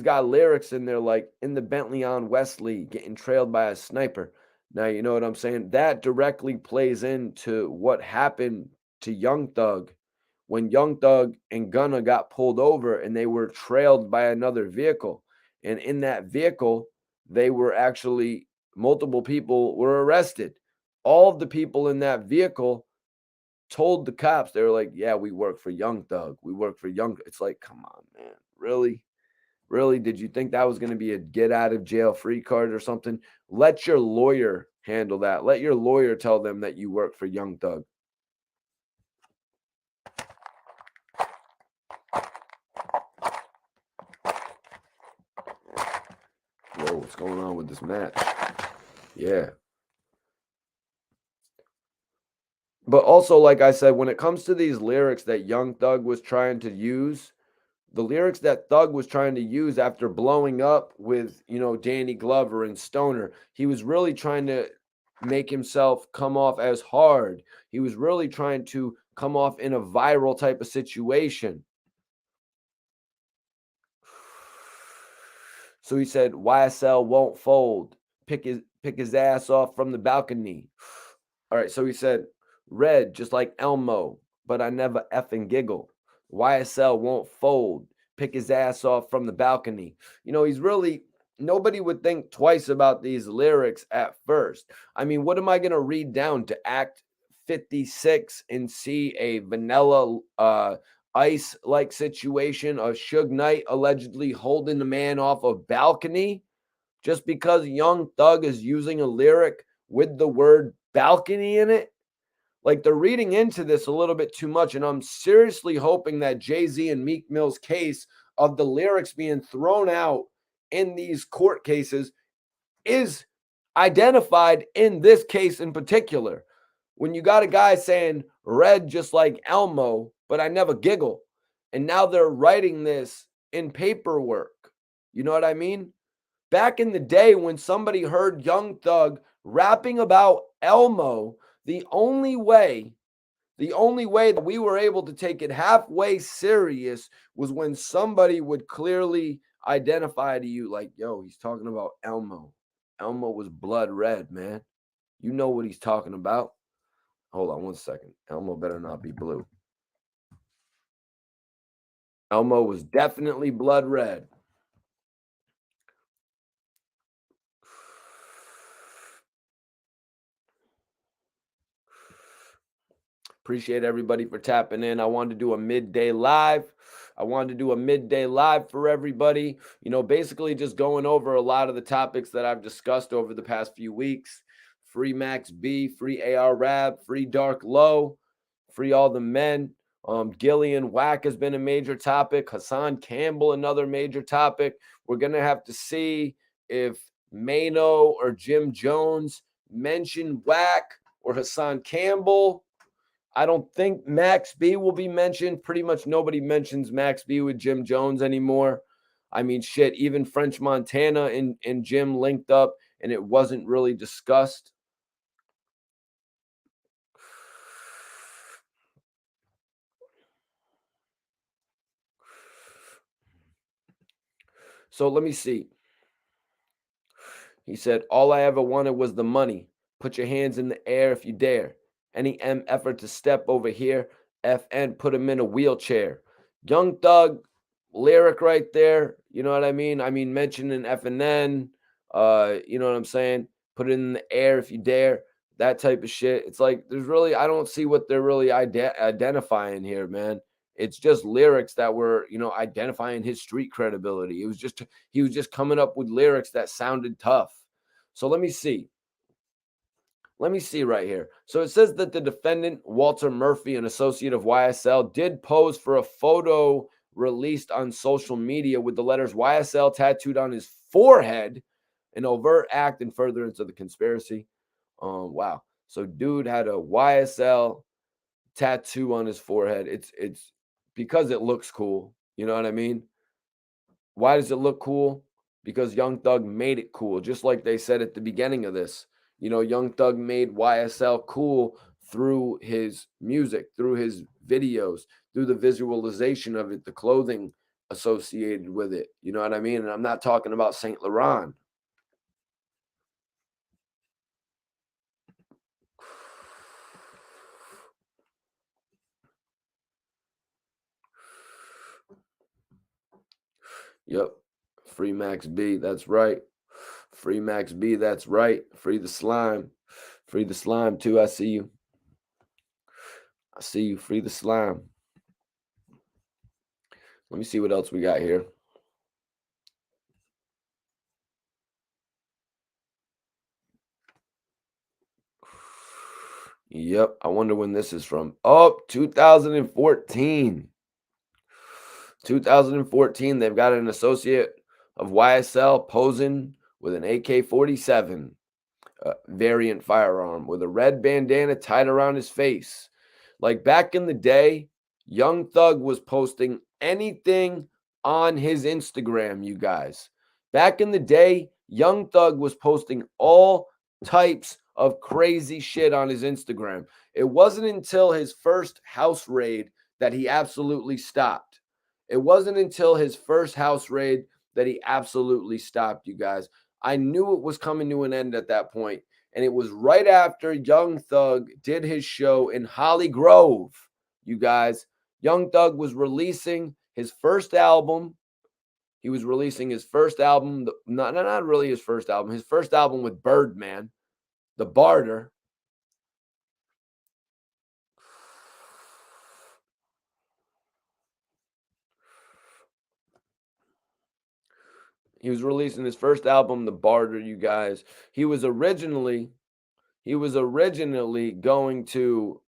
got lyrics in there like in the Bentley on Wesley, getting trailed by a sniper. Now, you know what I'm saying? That directly plays into what happened to Young Thug when Young Thug and Gunna got pulled over and they were trailed by another vehicle. And in that vehicle, they were actually, multiple people were arrested. All of the people in that vehicle told the cops, they were like, yeah, we work for Young Thug. We work for Young. It's like, come on, man. Really? Really? Did you think that was going to be a get out of jail free card or something? Let your lawyer handle that. Let your lawyer tell them that you work for Young Thug. Whoa, what's going on with this match? Yeah. But also, like I said, when it comes to these lyrics that Young Thug was trying to use, the lyrics that Thug was trying to use after blowing up with, Danny Glover and Stoner, he was really trying to make himself come off as hard. He was really trying to come off in a viral type of situation. So he said, YSL won't fold. Pick his ass off from the balcony. All right, so he said, red, just like Elmo, but I never effing giggle. YSL won't fold. Pick his ass off from the balcony. He's really, nobody would think twice about these lyrics at first. I mean, what am I going to read down to Act 56 and see a vanilla ice like situation of Suge Knight allegedly holding the man off a balcony just because Young Thug is using a lyric with the word balcony in it? Like, they're reading into this a little bit too much. And I'm seriously hoping that Jay-Z and Meek Mill's case of the lyrics being thrown out in these court cases is identified in this case in particular. When you got a guy saying red just like Elmo, but I never giggle. And now they're writing this in paperwork. You know what I mean? Back in the day when somebody heard Young Thug rapping about Elmo, the only way that we were able to take it halfway serious was when somebody would clearly identify to you like, yo, he's talking about Elmo. Elmo was blood red, man. You know what he's talking about. Hold on one second. Elmo better not be blue. Elmo was definitely blood red. Appreciate everybody for tapping in. I wanted to do a midday live. For everybody. Basically just going over a lot of the topics that I've discussed over the past few weeks. Free Max B, free AR Rab, free Dark Low, free all the men. Gilly and Whack has been a major topic. Hassan Campbell, another major topic. We're going to have to see if Mano or Jim Jones mention Wack or Hassan Campbell. I don't think Max B will be mentioned. Pretty much nobody mentions Max B with Jim Jones anymore. I mean, shit, even French Montana and Jim linked up, and it wasn't really discussed. So let me see. He said, all I ever wanted was the money. Put your hands in the air if you dare. Any effort to step over here, FN, put him in a wheelchair. Young Thug lyric right there. You know what I mean? I mean, mentioning FNN, you know what I'm saying? Put it in the air if you dare. That type of shit. It's like, I don't see what they're really identifying here, man. It's just lyrics that were, identifying his street credibility. He was just coming up with lyrics that sounded tough. So let me see. Let me see right here. So it says that the defendant, Walter Murphy, an associate of YSL, did pose for a photo released on social media with the letters YSL tattooed on his forehead, an overt act in furtherance of the conspiracy. Wow. So dude had a YSL tattoo on his forehead. It's because it looks cool. You know what I mean? Why does it look cool? Because Young Thug made it cool, just like they said at the beginning of this. Young Thug made YSL cool through his music, through his videos, through the visualization of it, the clothing associated with it. You know what I mean? And I'm not talking about Saint Laurent. Yep. Free Max B. That's right. Free Max B. That's right. Free the slime. Free the slime too. I see you. I see you. Free the slime. Let me see what else we got here. Yep. I wonder when this is from. Oh, 2014. 2014. They've got an associate of YSL posing with an AK-47. variant firearm with a red bandana tied around his face. Like back in the day, Young Thug was posting anything on his Instagram, you guys. Back in the day, Young Thug was posting all types of crazy shit on his Instagram. It wasn't until his first house raid that he absolutely stopped. It wasn't until his first house raid that he absolutely stopped, you guys. I knew it was coming to an end at that point, and it was right after Young Thug did his show in Holly Grove, you guys. Young Thug was releasing his first album. He was releasing his first album, not really his first album with Birdman, The Barter. He was releasing his first album, The Barter, you guys. He was originally he was originally going to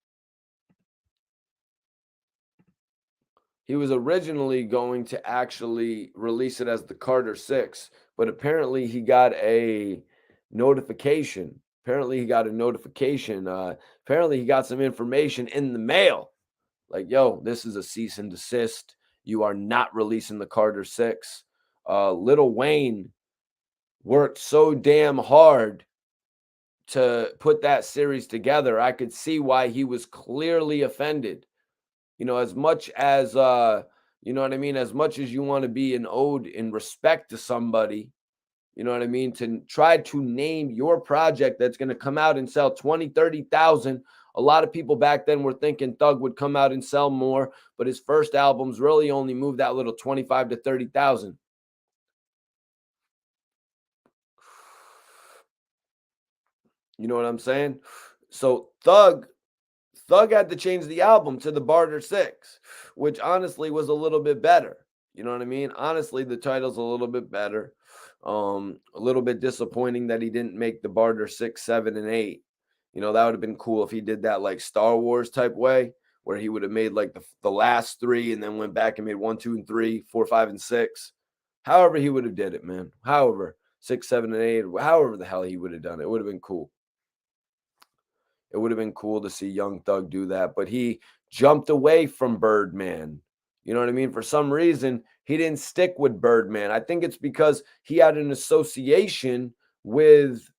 he was originally going to actually release it as the Carter 6, but apparently he got a notification. Apparently he got a notification. Apparently he got some information in the mail. Like, yo, this is a cease and desist. You are not releasing the Carter 6. Lil Wayne worked so damn hard to put that series together. I could see why he was clearly offended. As much as you know what I mean, as much as you want to be an ode in respect to somebody, you know what I mean, to try to name your project that's going to come out and sell 20, 30,000. A lot of people back then were thinking Thug would come out and sell more, but his first albums really only moved that little 25 to 30,000. You know what I'm saying? So Thug had to change the album to the Barter 6, which honestly was a little bit better. You know what I mean? Honestly, the title's a little bit better. A little bit disappointing that he didn't make the Barter 6, 7, and 8. That would have been cool if he did that like Star Wars type way, where he would have made like the last three and then went back and made 1, 2, and 3, 4, 5, and 6. However, he would have did it, man. However, 6, 7, and 8, however the hell he would have done it, it would have been cool. It would have been cool to see Young Thug do that, but he jumped away from Birdman. You know what I mean? For some reason, he didn't stick with Birdman. I think it's because he had an association with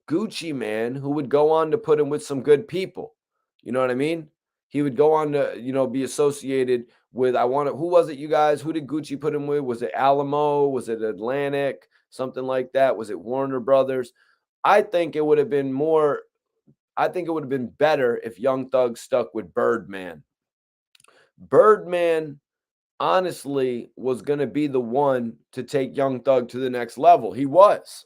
Gucci Man, who would go on to put him with some good people. You know what I mean? He would go on to, be associated with, who was it, you guys? Who did Gucci put him with? Was it Alamo? Was it Atlantic? Something like that? Was it Warner Brothers? I think it would have been more I think it would have been better if Young Thug stuck with Birdman. Birdman honestly was going to be the one to take Young Thug to the next level. He was.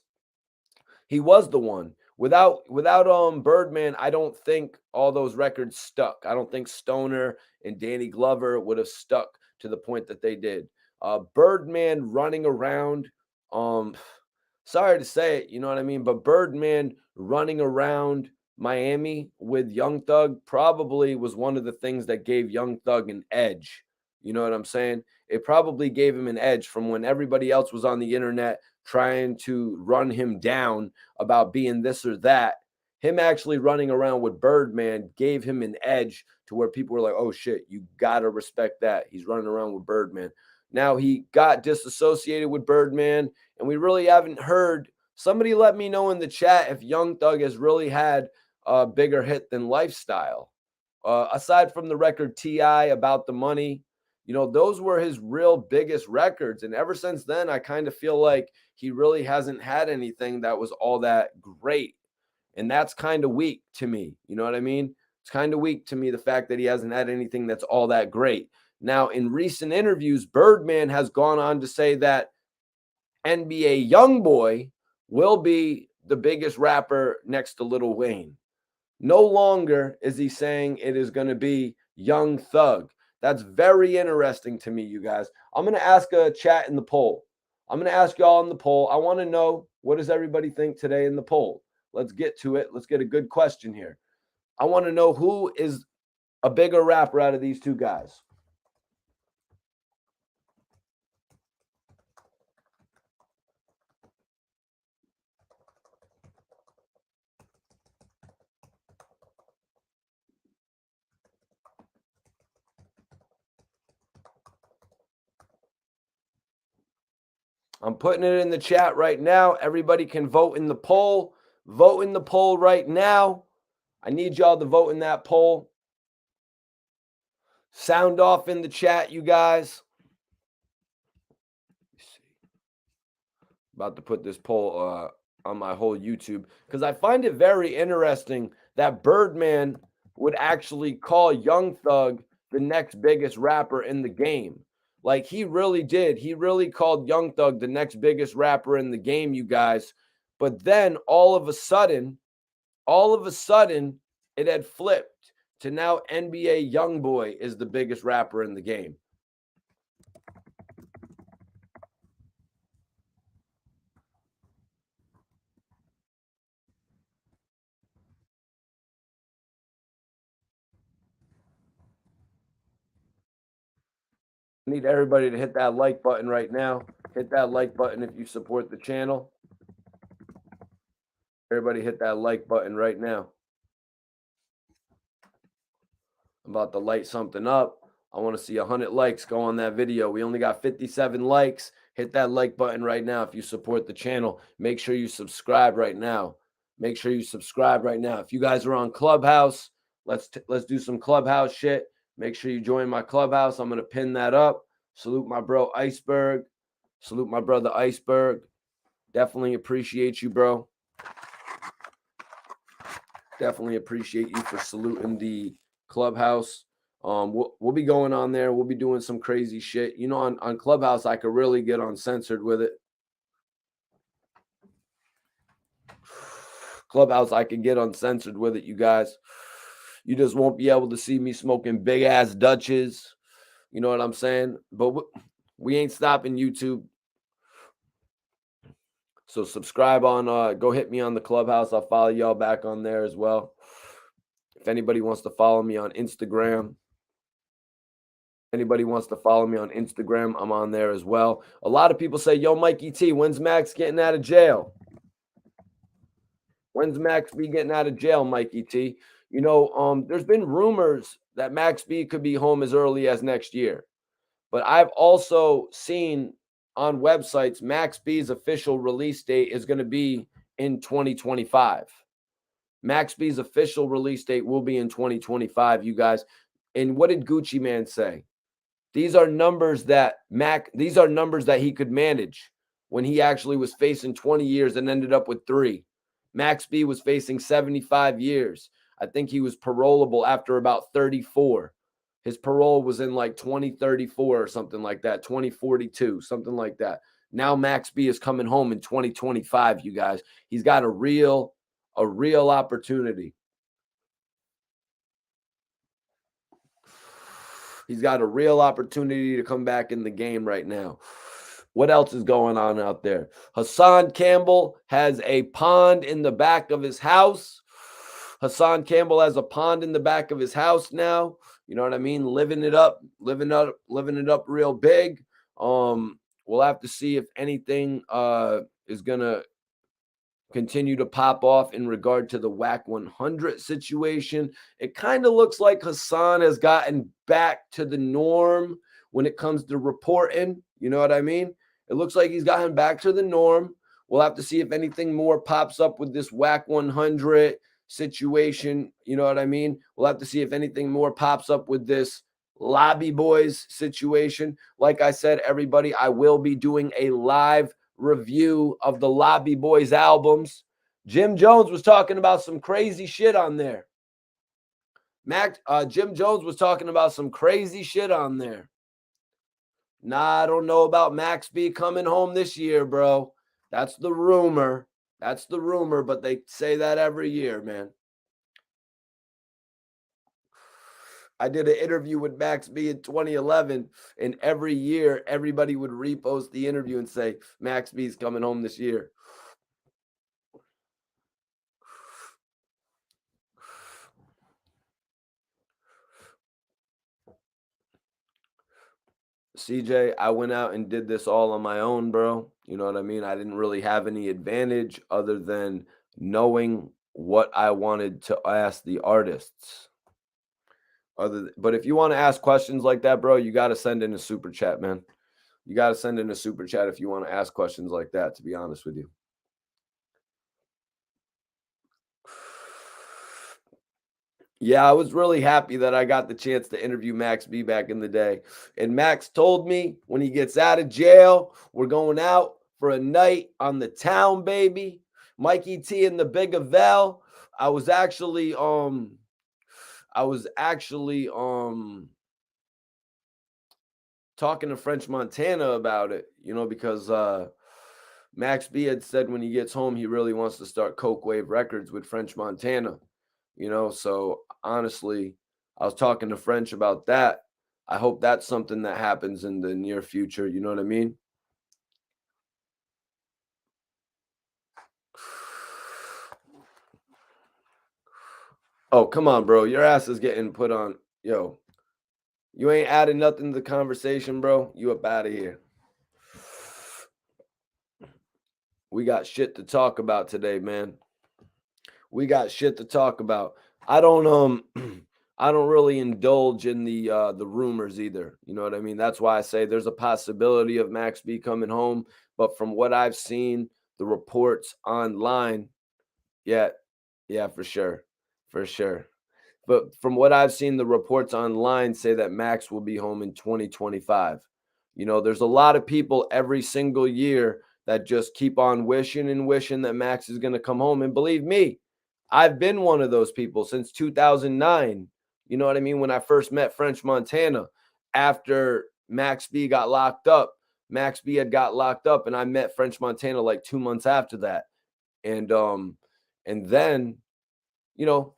He was the one. Without Birdman, I don't think all those records stuck. I don't think Stoner and Danny Glover would have stuck to the point that they did. Birdman running around, sorry to say it, you know what I mean, but Birdman running around Miami with Young Thug probably was one of the things that gave Young Thug an edge. You know what I'm saying? It probably gave him an edge from when everybody else was on the internet trying to run him down about being this or that. Him actually running around with Birdman gave him an edge to where people were like, oh shit, you got to respect that. He's running around with Birdman. Now he got disassociated with Birdman, and we really haven't heard. Somebody let me know in the chat if Young Thug has really had a bigger hit than Lifestyle. Aside from the record T.I. About the Money, those were his real biggest records. And ever since then, I kind of feel like he really hasn't had anything that was all that great. And that's kind of weak to me. You know what I mean? It's kind of weak to me, the fact that he hasn't had anything that's all that great. Now, in recent interviews, Birdman has gone on to say that NBA Youngboy will be the biggest rapper next to Lil Wayne. No longer is he saying it is going to be Young Thug. That's very interesting to me, you guys. I'm going to ask a chat in the poll. I'm going to ask y'all in the poll. I want to know, what does everybody think today in the poll? Let's get to it. Let's get a good question here. I want to know who is a bigger rapper out of these two guys. I'm putting it in the chat right now. Everybody can vote in the poll. Vote in the poll right now. I need y'all to vote in that poll. Sound off in the chat, you guys. About to put this poll on my whole YouTube because I find it very interesting that Birdman would actually call Young Thug the next biggest rapper in the game. Like he really did. He really called Young Thug the next biggest rapper in the game, you guys. But then all of a sudden, it had flipped to now NBA YoungBoy is the biggest rapper in the game. I need everybody to hit that like button right now. Hit that like button if you support the channel. Everybody hit that like button right now. I'm about to light something up. I want to see 100 likes go on that video. We only got 57 likes. Hit that like button right now if you support the channel. Make sure you subscribe right now. Make sure you subscribe right now. If you guys are on Clubhouse, let's do some Clubhouse shit. Make sure you join my Clubhouse. I'm going to pin that up. Salute my bro Iceberg. Salute my brother Iceberg. Definitely appreciate you, bro. Definitely appreciate you for saluting the Clubhouse. We'll be going on there. We'll be doing some crazy shit. You know, on Clubhouse, I could really get uncensored with it. Clubhouse, I could get uncensored with it, you guys. You just won't be able to see me smoking big ass Dutches. You know what I'm saying? But we ain't stopping YouTube. So subscribe on, go hit me on the Clubhouse. I'll follow y'all back on there as well. If anybody wants to follow me on Instagram, I'm on there as well. A lot of people say, yo, Mikey T, when's Max getting out of jail? When's Max B getting out of jail, Mikey T? You know, there's been rumors that Max B could be home as early as next year. But I've also seen on websites Max B's official release date is going to be in 2025. Max B's official release date will be in 2025, you guys. And what did Gucci Man say? These are numbers that he could manage when he actually was facing 20 years and ended up with 3. Max B was facing 75 years. I think he was parolable after about 34. His parole was in like 2034 or something like that, 2042, something like that. Now Max B is coming home in 2025, you guys. He's got a real opportunity. He's got a real opportunity to come back in the game right now. What else is going on out there? Hassan Campbell has a pond in the back of his house. Hassan Campbell has a pond in the back of his house now. You know what I mean? Living it up real big. We'll have to see if anything is gonna continue to pop off in regard to the Wack 100 situation. It kind of looks like Hassan has gotten back to the norm when it comes to reporting. You know what I mean? It looks like he's gotten back to the norm. We'll have to see if anything more pops up with this Wack 100 situation. You know what I mean? We'll have to see if anything more pops up with this Lobby Boys situation. Like I said, everybody, I will be doing a live review of the Lobby Boys albums. Jim Jones was talking about some crazy shit on there. Jim Jones was talking about some crazy shit on there. Nah, I don't know about Max B coming home this year, bro. That's the rumor. But they say that every year, man. I did an interview with Max B in 2011, and every year, everybody would repost the interview and say, Max B's coming home this year. CJ, I went out and did this all on my own, bro. You know what I mean? I didn't really have any advantage other than knowing what I wanted to ask the artists. But if you want to ask questions like that, bro, you got to send in a super chat, man. You got to send in a super chat if you want to ask questions like that, to be honest with you. Yeah, I was really happy that I got the chance to interview Max B back in the day. And Max told me when he gets out of jail, we're going out for a night on the town, baby. Mikey T and the Big Avel. I was actually I was actually talking to French Montana about it, because Max B had said when he gets home he really wants to start Coke Wave Records with French Montana. So honestly, I was talking to French about that. I hope that's something that happens in the near future. You know what I mean? Oh, come on, bro. Your ass is getting put on. Yo, you ain't adding nothing to the conversation, bro. You up out of here. We got shit to talk about today, man. We got shit to talk about. I don't I don't really indulge in the rumors either. You know what I mean? That's why I say there's a possibility of Max B coming home, but from what I've seen, the reports online, yeah, yeah, for sure. For sure. But from what I've seen, the reports online say that Max will be home in 2025. There's a lot of people every single year that just keep on wishing and wishing that Max is going to come home. And believe me, I've been one of those people since 2009. You know what I mean? When I first met French Montana, after Max B got locked up, Max B had got locked up, and I met French Montana like 2 months after that. And then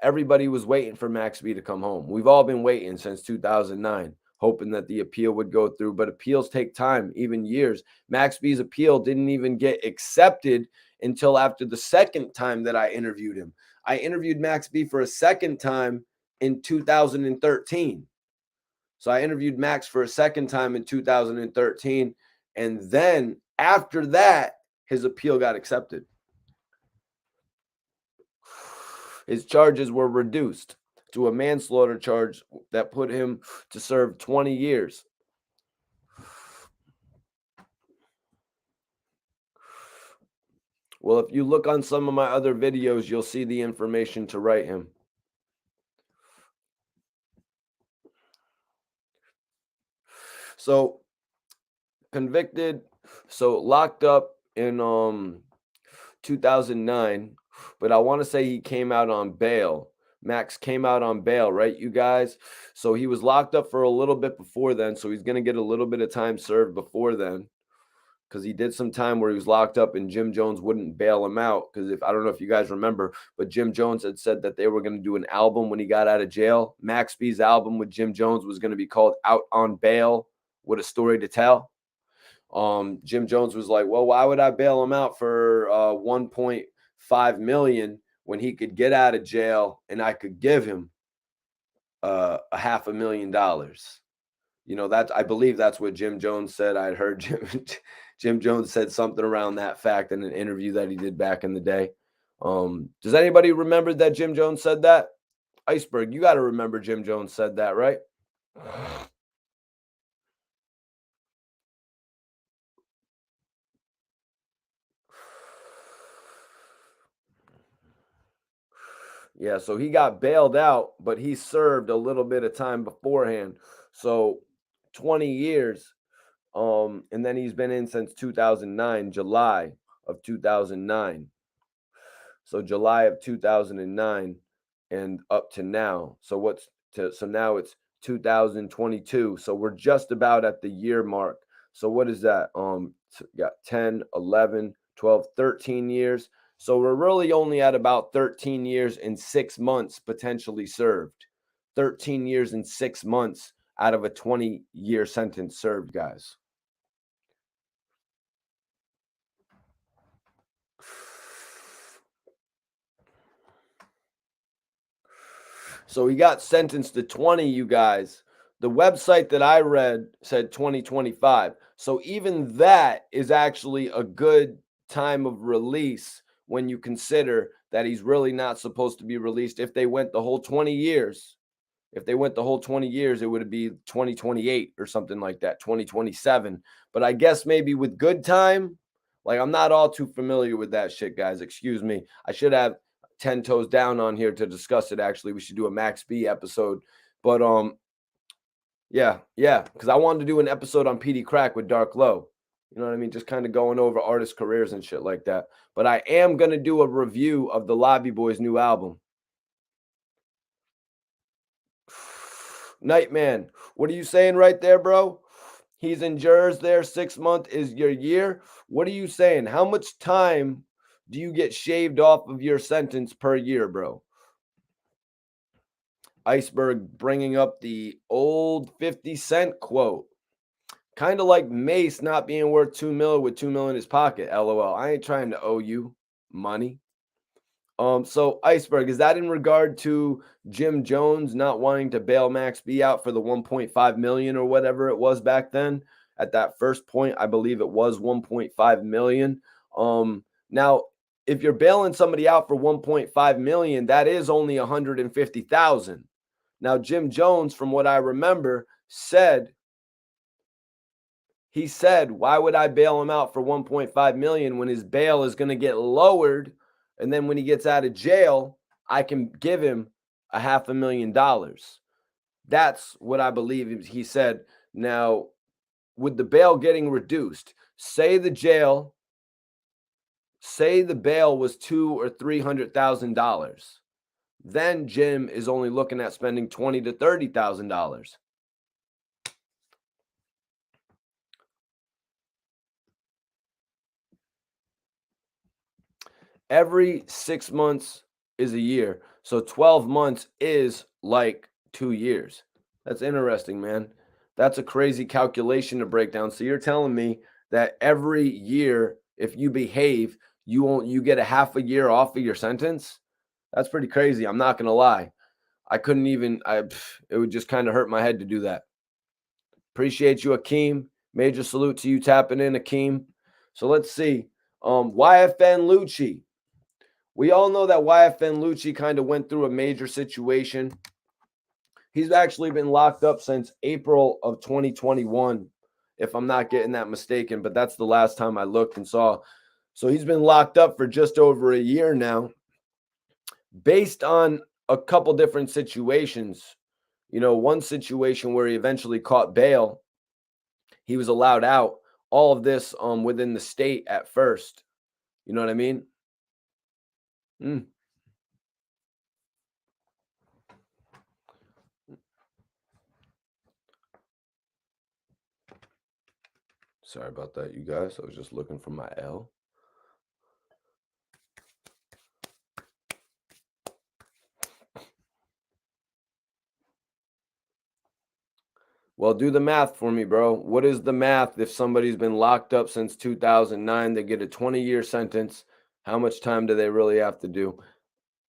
everybody was waiting for Max B to come home. We've all been waiting since 2009, hoping that the appeal would go through, but appeals take time, even years. Max B's appeal didn't even get accepted until after the second time that I interviewed him. I interviewed Max B for a second time in 2013. So I interviewed Max for a second time in 2013. And then after that, his appeal got accepted. His charges were reduced to a manslaughter charge that put him to serve 20 years. Well, if you look on some of my other videos, you'll see the information to write him. So convicted, so locked up in 2009, but I want to say he came out on bail. Max came out on bail, right, you guys? So he was locked up for a little bit before then, so he's going to get a little bit of time served before then, because he did some time where he was locked up and Jim Jones wouldn't bail him out. Because I don't know if you guys remember, but Jim Jones had said that they were going to do an album when he got out of jail. Max B's album with Jim Jones was going to be called Out on Bail with a Story to Tell. Jim Jones was like, well, why would I bail him out for 1.5 million when he could get out of jail and I could give him a $500,000? I believe that's what Jim Jones said. I'd heard Jim Jones said something around that fact in an interview that he did back in the day. Does anybody remember that Jim Jones said that? Iceberg, you got to remember Jim Jones said that, right? Yeah, so he got bailed out, but he served a little bit of time beforehand. So 20 years. And then he's been in since 2009, July of 2009. So July of 2009 and up to now. So now it's 2022. So we're just about at the year mark. So what is that? Got 10, 11, 12, 13 years. So we're really only at about 13 years and 6 months potentially served. 13 years and 6 months out of a 20-year sentence served, guys. So he got sentenced to 20, you guys. The website that I read said 2025. So even that is actually a good time of release when you consider that he's really not supposed to be released if they went the whole 20 years. If they went the whole 20 years, it would be 2028 or something like that, 2027. But I guess maybe with good time, like I'm not all too familiar with that shit, guys. Excuse me. I should have 10 toes down on here to discuss it. Actually, we should do a Max B episode. But yeah, because I wanted to do an episode on PD Crack with Dark Low. You know what I mean? Just kind of going over artist careers and shit like that. But I am gonna do a review of the Lobby Boys' new album. Nightman, what are you saying right there, bro? He's in jurors there. 6 months is your year. What are you saying? How much time do you get shaved off of your sentence per year, bro? Iceberg bringing up the old 50 Cent quote. Kind of like Mace not being worth $2 million with $2 million in his pocket. LOL. I ain't trying to owe you money. So Iceberg, is that in regard to Jim Jones not wanting to bail Max B out for the 1.5 million or whatever it was back then? At that first point, I believe it was 1.5 million. Now, if you're bailing somebody out for 1.5 million, that is only 150,000. Now, Jim Jones, from what I remember, said, why would I bail him out for 1.5 million when his bail is going to get lowered? And then when he gets out of jail, I can give him $500,000. That's what I believe he said. Now, with the bail getting reduced, say the bail was $200,000 or $300,000. Then Jim is only looking at spending $20,000 to $30,000. Every 6 months is a year. So 12 months is like 2 years. That's interesting, man. That's a crazy calculation to break down. So you're telling me that every year, if you behave, you get a half a year off of your sentence? That's pretty crazy. I'm not going to lie. I couldn't even, it would just kind of hurt my head to do that. Appreciate you, Akeem. Major salute to you tapping in, Akeem. So let's see. YFN Lucci. We all know that YFN Lucci kind of went through a major situation. He's actually been locked up since April of 2021, if I'm not getting that mistaken, but that's the last time I looked and saw. So he's been locked up for just over a year now, based on a couple different situations. You know, one situation where he eventually caught bail, he was allowed out. All of this within the state at first. You know what I mean? Sorry about that, you guys. I was just looking for my L. Well, do the math for me, bro. What is the math if somebody's been locked up since 2009, they get a 20-year sentence? How much time do they really have to do?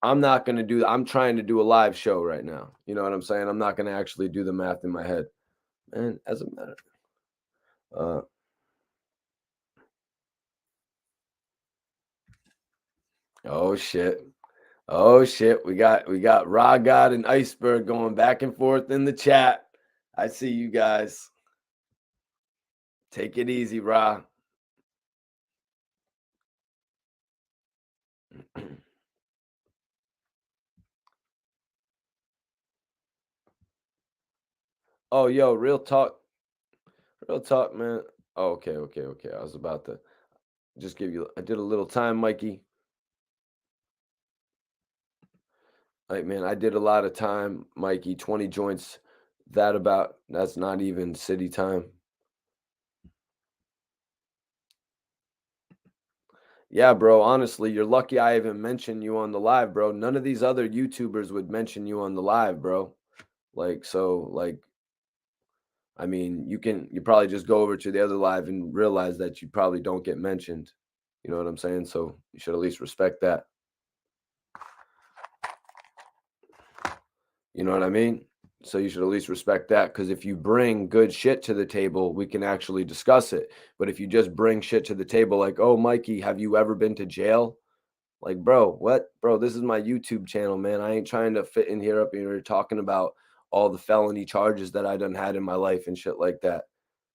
I'm not going to do that. I'm trying to do a live show right now. You know what I'm saying? I'm not going to actually do the math in my head. And as a matter oh shit. Oh shit. We got Raw God and Iceberg going back and forth in the chat. I see you guys. Take it easy, Ra. Oh, yo, real talk. Real talk, man. Oh, okay. I was about to just give you, I did a little time, Mikey. Like, man, I did a lot of time, Mikey. 20 joints. That's not even city time. Yeah, bro. Honestly, you're lucky I even mentioned you on the live, bro. None of these other YouTubers would mention you on the live, bro. I mean, you probably just go over to the other live and realize that you probably don't get mentioned. You know what I'm saying? So you should at least respect that. You know what I mean? So you should at least respect that, because if you bring good shit to the table, we can actually discuss it. But if you just bring shit to the table like, oh, Mikey, have you ever been to jail? Like, bro, what? Bro, this is my YouTube channel, man. I ain't trying to fit in here up here talking about all the felony charges that I done had in my life and shit like that.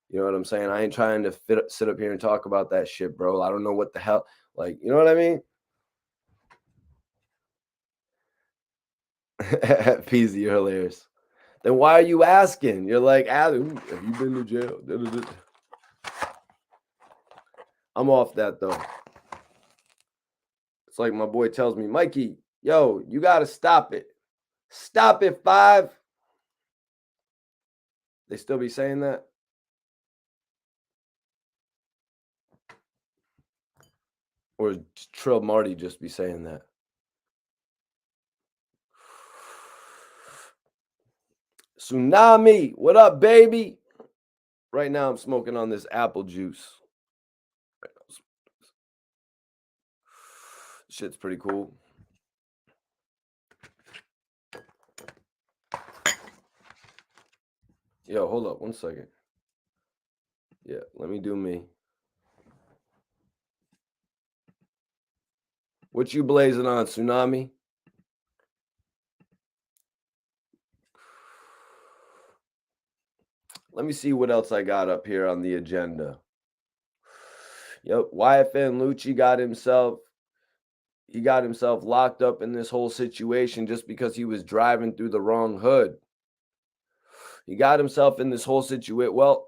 You know what I'm saying? I ain't trying to sit up here and talk about that shit, bro. I don't know what the hell, like, you know what I mean? Peasy, you're hilarious. Then why are you asking? You're like, Adam, have you been to jail? Da-da-da. I'm off that though. It's like my boy tells me, Mikey, yo, you gotta stop it. Stop it, 5. They still be saying that? Or Trill Marty just be saying that? Tsunami, what up, baby? Right now I'm smoking on this apple juice. Shit's pretty cool. Yo, hold up 1 second. Yeah, let me do me. What you blazing on, Tsunami? Let me see what else I got up here on the agenda. Yep, YFN Lucci got himself locked up in this whole situation just because he was driving through the wrong hood. He got himself in this whole situation. Well,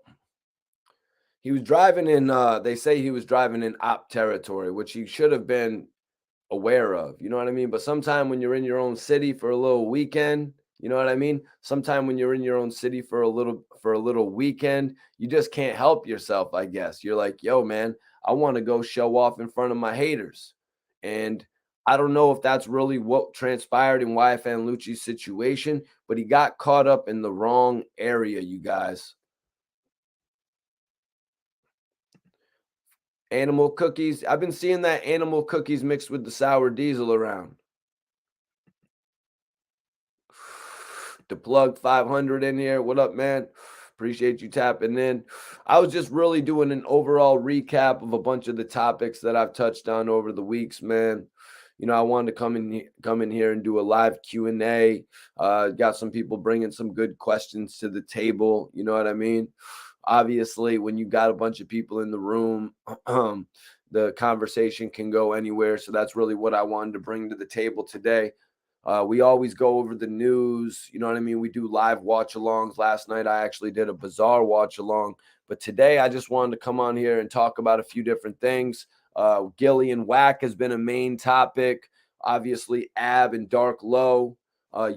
he was driving in they say he was driving in op territory, which he should have been aware of. You know what I mean? But sometime when you're in your own city for a little weekend, you know what I mean? Sometime when you're in your own city for a little weekend, you just can't help yourself, I guess. You're like, "Yo, man, I want to go show off in front of my haters." And I don't know if that's really what transpired in YFN Lucci's situation, but he got caught up in the wrong area, you guys. Animal cookies. I've been seeing that animal cookies mixed with the sour diesel around. The plug 500 in here. What up, man? Appreciate you tapping in. I was just really doing an overall recap of a bunch of the topics that I've touched on over the weeks, man. You know, I wanted to come in here and do a live Q&A. Got some people bringing some good questions to the table. You know what I mean? Obviously, when you got a bunch of people in the room, the conversation can go anywhere. So that's really what I wanted to bring to the table today. We always go over the news. You know what I mean? We do live watch alongs. Last night, I actually did a bizarre watch along. But today, I just wanted to come on here and talk about a few different things. Gillie and Whack has been a main topic. Obviously, Ab and Dark Low.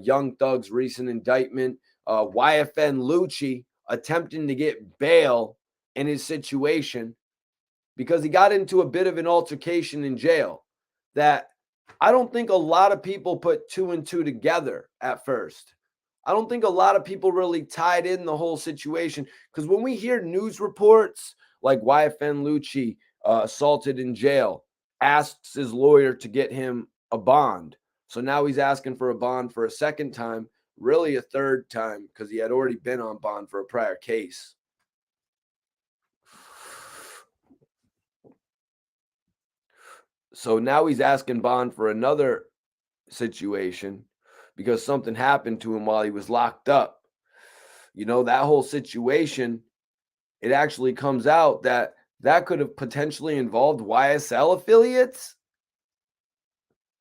Young Thug's recent indictment. YFN Lucci attempting to get bail in his situation because he got into a bit of an altercation in jail that I don't think a lot of people put 2 and 2 together at first. I don't think a lot of people really tied in the whole situation because when we hear news reports like YFN Lucci assaulted in jail, asks his lawyer to get him a bond. So now he's asking for a bond for a second time, really a third time because he had already been on bond for a prior case. So now he's asking bond for another situation because something happened to him while he was locked up. You know, that whole situation, it actually comes out that could have potentially involved YSL affiliates.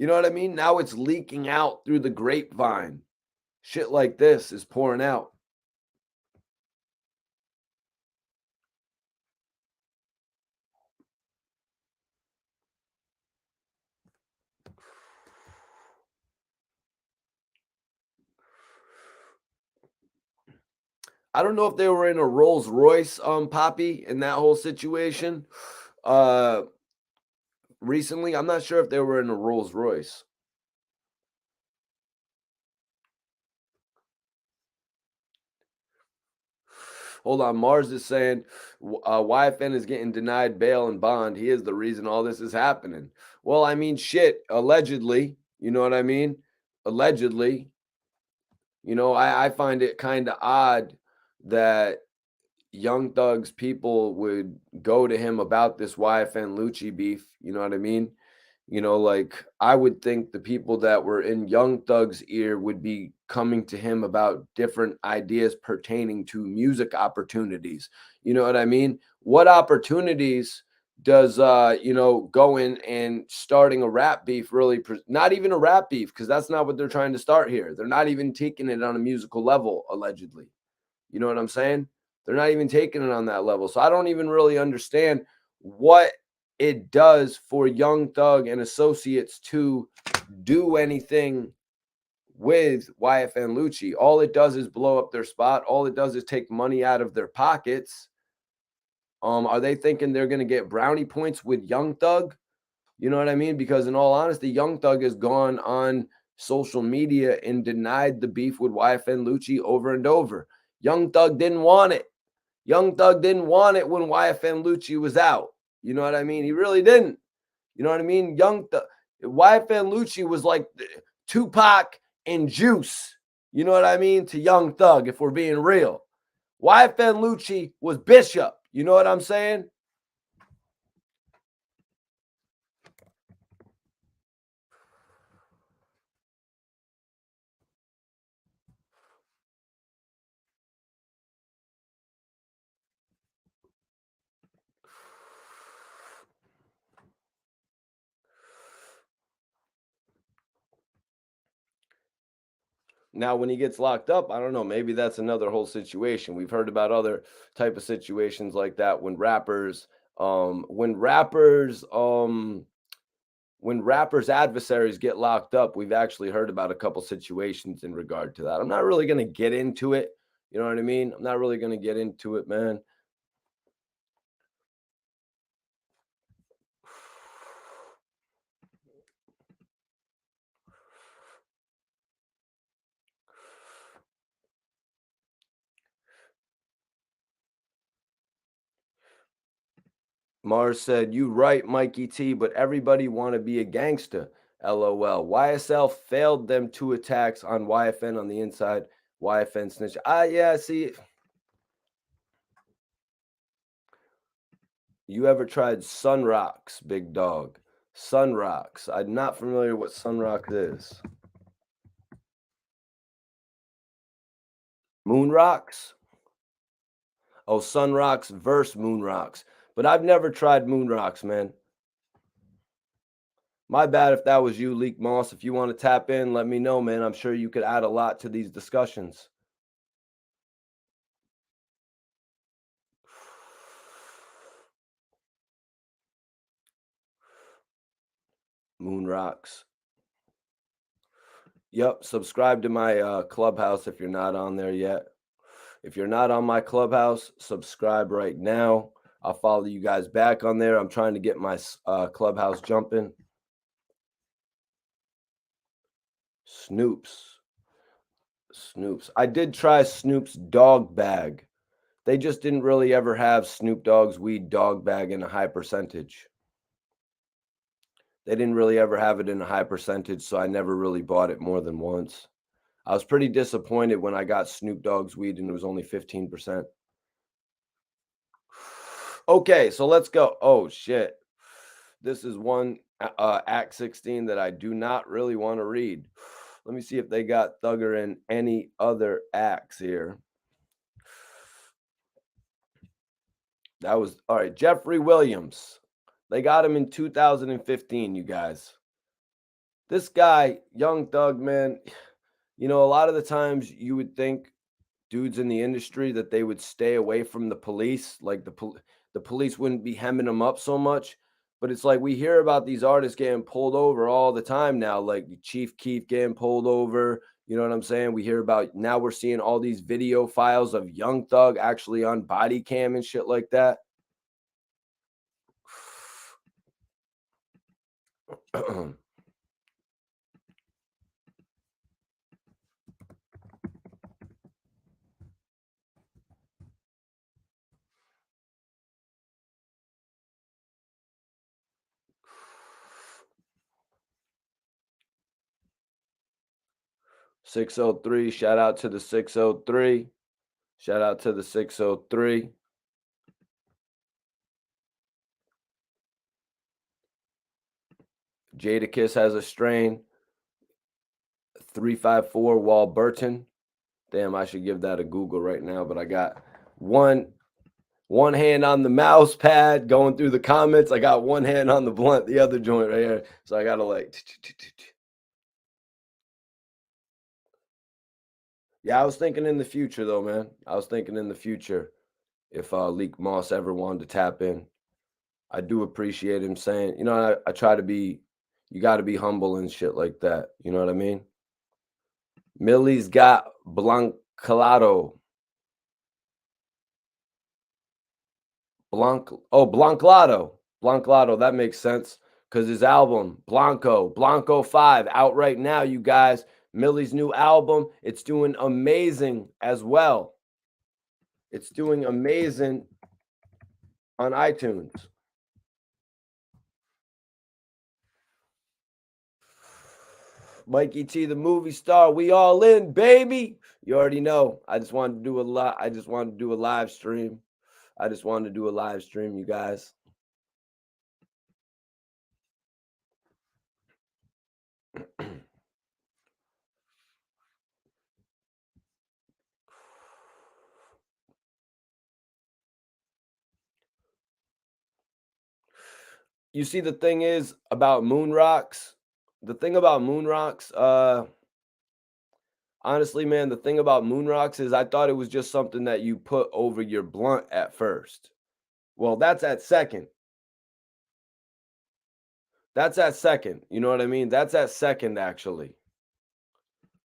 You know what I mean? Now it's leaking out through the grapevine. Shit like this is pouring out. I don't know if they were in a Rolls Royce, Poppy, in that whole situation. Recently, I'm not sure if they were in a Rolls Royce. Hold on, Mars is saying YFN is getting denied bail and bond. He is the reason all this is happening. Well, I mean, shit, allegedly, you know what I mean? Allegedly, you know, I find it kind of odd that Young Thug's people would go to him about this YFN Lucci beef. You know what I mean? Like I would think the people that were in Young Thug's ear would be coming to him about different ideas pertaining to music opportunities. You know what I mean? What opportunities does going and starting a rap beef really not even a rap beef, because that's not what they're trying to start here. They're not even taking it on a musical level, allegedly. You know what I'm saying? They're not even taking it on that level. So I don't even really understand what it does for Young Thug and associates to do anything with YFN Lucci. All it does is blow up their spot. All it does is take money out of their pockets. Are they thinking they're going to get brownie points with Young Thug? You know what I mean? Because in all honesty, Young Thug has gone on social media and denied the beef with YFN Lucci over and over. Young Thug didn't want it. Young Thug didn't want it when YFN Lucci was out. You know what I mean? He really didn't. You know what I mean? YFN Lucci was like Tupac and Juice. You know what I mean? To Young Thug, if we're being real. YFN Lucci was Bishop. You know what I'm saying? Now, when he gets locked up, I don't know, maybe that's another whole situation. We've heard about other type of situations like that when um, when rappers, um, when rappers' adversaries get locked up. We've actually heard about a couple situations in regard to that. I'm not really going to get into it. You know what I mean? I'm not really going to get into it, man. Mars said, "You right, Mikey T, but everybody want to be a gangster. LOL. YSL failed them 2 attacks on YFN on the inside. YFN snitch. Yeah, see, you ever tried Sun Rocks, big dog? Sun Rocks. I'm not familiar what Sun Rocks is. Moon Rocks? Oh, Sun Rocks versus Moon Rocks. But I've never tried Moon Rocks, man. My bad if that was you, Leak Moss. If you want to tap in, let me know, man. I'm sure you could add a lot to these discussions. Moon Rocks. Yep. Subscribe to my clubhouse if you're not on there yet. If you're not on my clubhouse, subscribe right now. I'll follow you guys back on there. I'm trying to get my clubhouse jumping. Snoops. Snoops. I did try Snoop's dog bag. They just didn't really ever have Snoop Dogg's weed dog bag in a high percentage. They didn't really ever have it in a high percentage, so I never really bought it more than once. I was pretty disappointed when I got Snoop Dogg's weed and it was only 15%. Okay, so let's go. Oh shit. This is one Act 16 that I do not really want to read. Let me see if they got Thugger in any other acts here. That was all right. Jeffrey Williams. They got him in 2015, you guys. This guy, Young Thug, man, a lot of the times you would think dudes in the industry that they would stay away from the police, like the police wouldn't be hemming them up so much. But it's like we hear about these artists getting pulled over all the time now, like Chief Keef getting pulled over. You know what I'm saying? We hear about now we're seeing all these video files of Young Thug actually on body cam and shit like that. 603. Shout out to the 603. Shout out to the 603. Jadakiss has a strain. 354 Wall Burton. Damn, I should give that a Google right now, but I got one hand on the mouse pad going through the comments. I got one hand on the blunt, the other joint right here. So I gotta like yeah, I was thinking in the future though, man. I was thinking in the future if Leak Moss ever wanted to tap in. I do appreciate him saying, I try to be you gotta be humble and shit like that. You know what I mean? Millie's got Blancalado. Blanclado. Blanclado, that makes sense. Because his album, Blanco 5, out right now, you guys. Millie's new album, it's doing amazing as well. It's doing amazing on iTunes. Mikey T, the movie star, we all in, baby. You already know. I just wanted to do a live stream. You guys. You see, the thing is about moon rocks. The thing about moon rocks, honestly, man, the thing about moon rocks is I thought it was just something that you put over your blunt at first. Well, that's at second. That's at second. You know what I mean? That's at second, actually.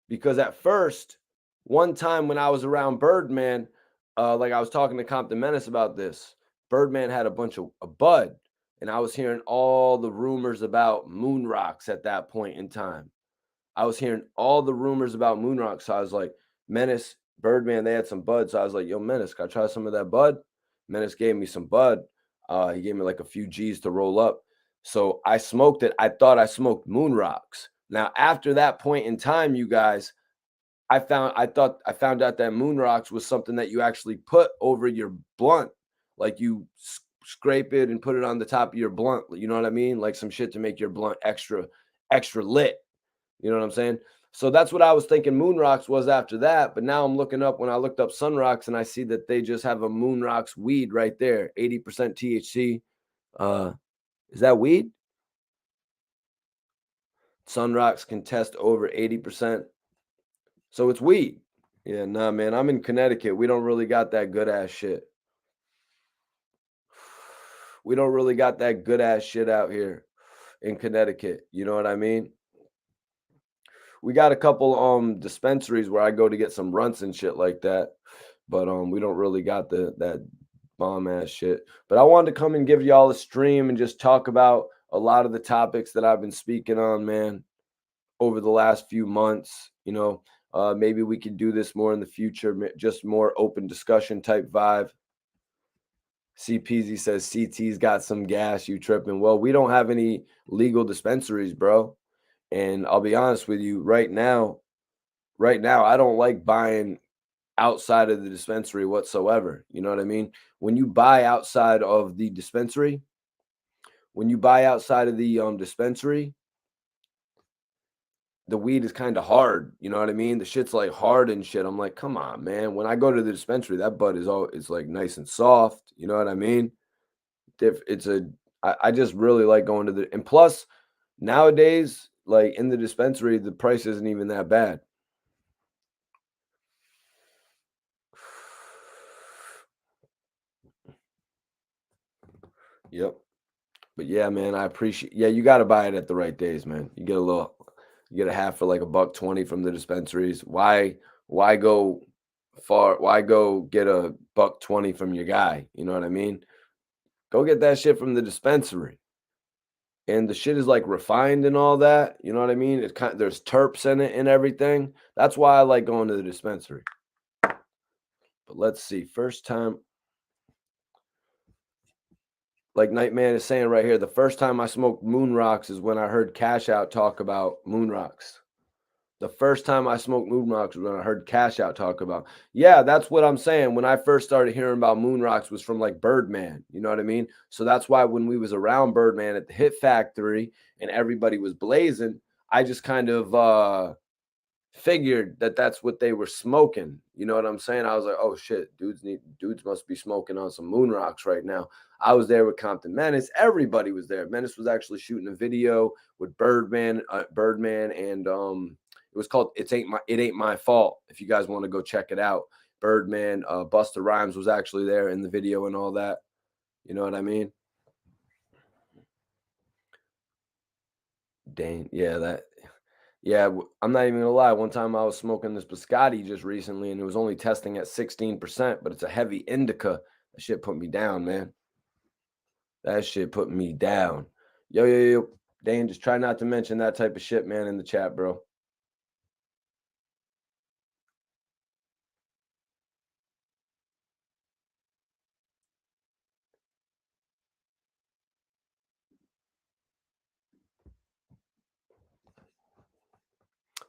Because at first, one time when I was around Birdman, like I was talking to Compton Menace about this, Birdman had a bunch of a bud, and I was hearing all the rumors about moon rocks at that point in time. I was hearing all the rumors about moon rocks. So I was like, Menace, Birdman, they had some bud. So I was like, yo, Menace, can I try some of that bud? Menace gave me some bud. He gave me like a few G's to roll up. So I smoked it. I thought I smoked moon rocks. Now, after that point in time, you guys, I found out that moon rocks was something that you actually put over your blunt. Like you scrape it and put it on the top of your blunt. You know what I mean? Like some shit to make your blunt extra lit. You know what I'm saying? So that's what I was thinking moon rocks was after that. But now I'm looking up when I looked up sun rocks and I see that they just have a moon rocks weed right there, 80% THC. Is that weed? Sun rocks can test over 80%. So it's weed. Yeah, nah, man. I'm in Connecticut. We don't really got that good ass shit. We don't really got that good ass shit out here in Connecticut. You know what I mean? We got a couple dispensaries where I go to get some runts and shit like that. But we don't really got that bomb ass shit. But I wanted to come and give y'all a stream and just talk about a lot of the topics that I've been speaking on, man, over the last few months. Maybe we could do this more in the future, just more open discussion type vibe. CPZ says CT's got some gas, you tripping. Well, we don't have any legal dispensaries, bro. And I'll be honest with you, right now, I don't like buying outside of the dispensary whatsoever. You know what I mean? When you buy outside of the dispensary, the weed is kind of hard. You know what I mean? The shit's like hard and shit. I'm like, come on, man. When I go to the dispensary, that bud it's like nice and soft. You know what I mean? I just really like going to and plus nowadays, like in the dispensary, the price isn't even that bad. Yep. But yeah, man, I appreciate. Yeah, you got to buy it at the right days, man. You get a half for like $1.20 from the dispensaries. Why go far? Why go get $1.20 from your guy? You know what I mean? Go get that shit from the dispensary. And the shit is like refined and all that. You know what I mean? There's terps in it and everything. That's why I like going to the dispensary. But let's see. First time, like Nightman is saying right here, the first time I smoked moon rocks is when I heard Cash Out talk about moon rocks. The first time I smoked moon rocks was when I heard Cash Out talk about. Yeah, that's what I'm saying. When I first started hearing about moon rocks was from like Birdman. You know what I mean? So that's why when we was around Birdman at the Hit Factory and everybody was blazing, I just kind of figured that that's what they were smoking. You know what I'm saying? I was like, oh shit, dudes must be smoking on some moon rocks right now. I was there with Compton Menace. Everybody was there. Menace was actually shooting a video with Birdman, and it was called It Ain't My Fault. If you guys want to go check it out, Birdman, Busta Rhymes was actually there in the video and all that. You know what I mean? Dang, yeah, that. Yeah, I'm not even gonna lie. One time I was smoking this biscotti just recently, and it was only testing at 16%, but it's a heavy indica. That shit put me down, man. That shit put me down. Yo, yo, yo, Dane, just try not to mention that type of shit, man, in the chat, bro.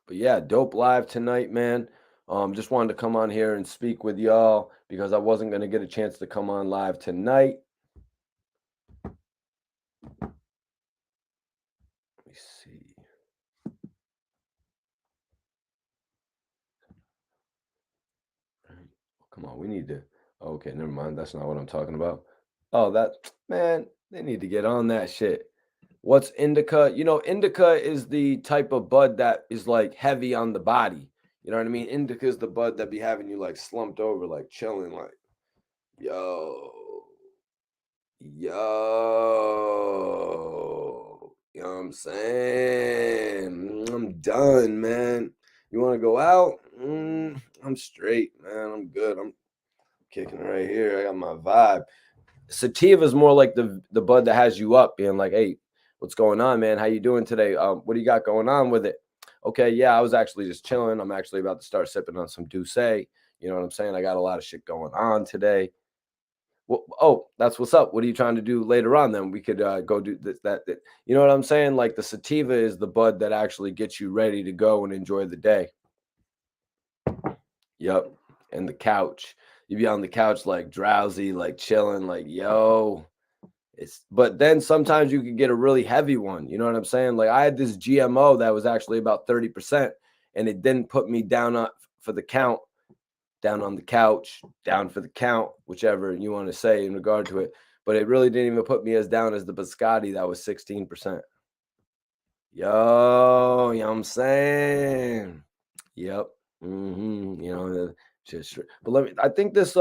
But yeah, dope live tonight, man. Just wanted to come on here and speak with y'all because I wasn't gonna get a chance to come on live tonight. Let me see. Come on, we need to. Okay, never mind. That's not what I'm talking about. Oh, that man, they need to get on that shit. What's indica? You know, indica is the type of bud that is like heavy on the body. You know what I mean? Indica is the bud that be having you like slumped over, like chilling, like, yo, yo. You know what I'm saying? I'm done, man. You want to go out? I'm straight, man. I'm good. I'm kicking right here. I got my vibe. Sativa is more like the bud that has you up, being like, "Hey, what's going on, man? How you doing today? What do you got going on with it?" Okay, yeah, I was actually just chilling. I'm actually about to start sipping on some Douce. You know what I'm saying? I got a lot of shit going on today. Well, oh, that's what's up. What are you trying to do later on? Then we could go do this, that. You know what I'm saying? Like the sativa is the bud that actually gets you ready to go and enjoy the day. Yep, and the couch. You be on the couch like drowsy, like chilling, like yo. But then sometimes you could get a really heavy one. You know what I'm saying? Like I had this GMO that was actually about 30%, and it didn't put me down for the count, down on the couch, down for the count, whichever you want to say in regard to it. But it really didn't even put me as down as the biscotti that was 16%. Yo, you know what I'm saying? Yep. You know, just but I think this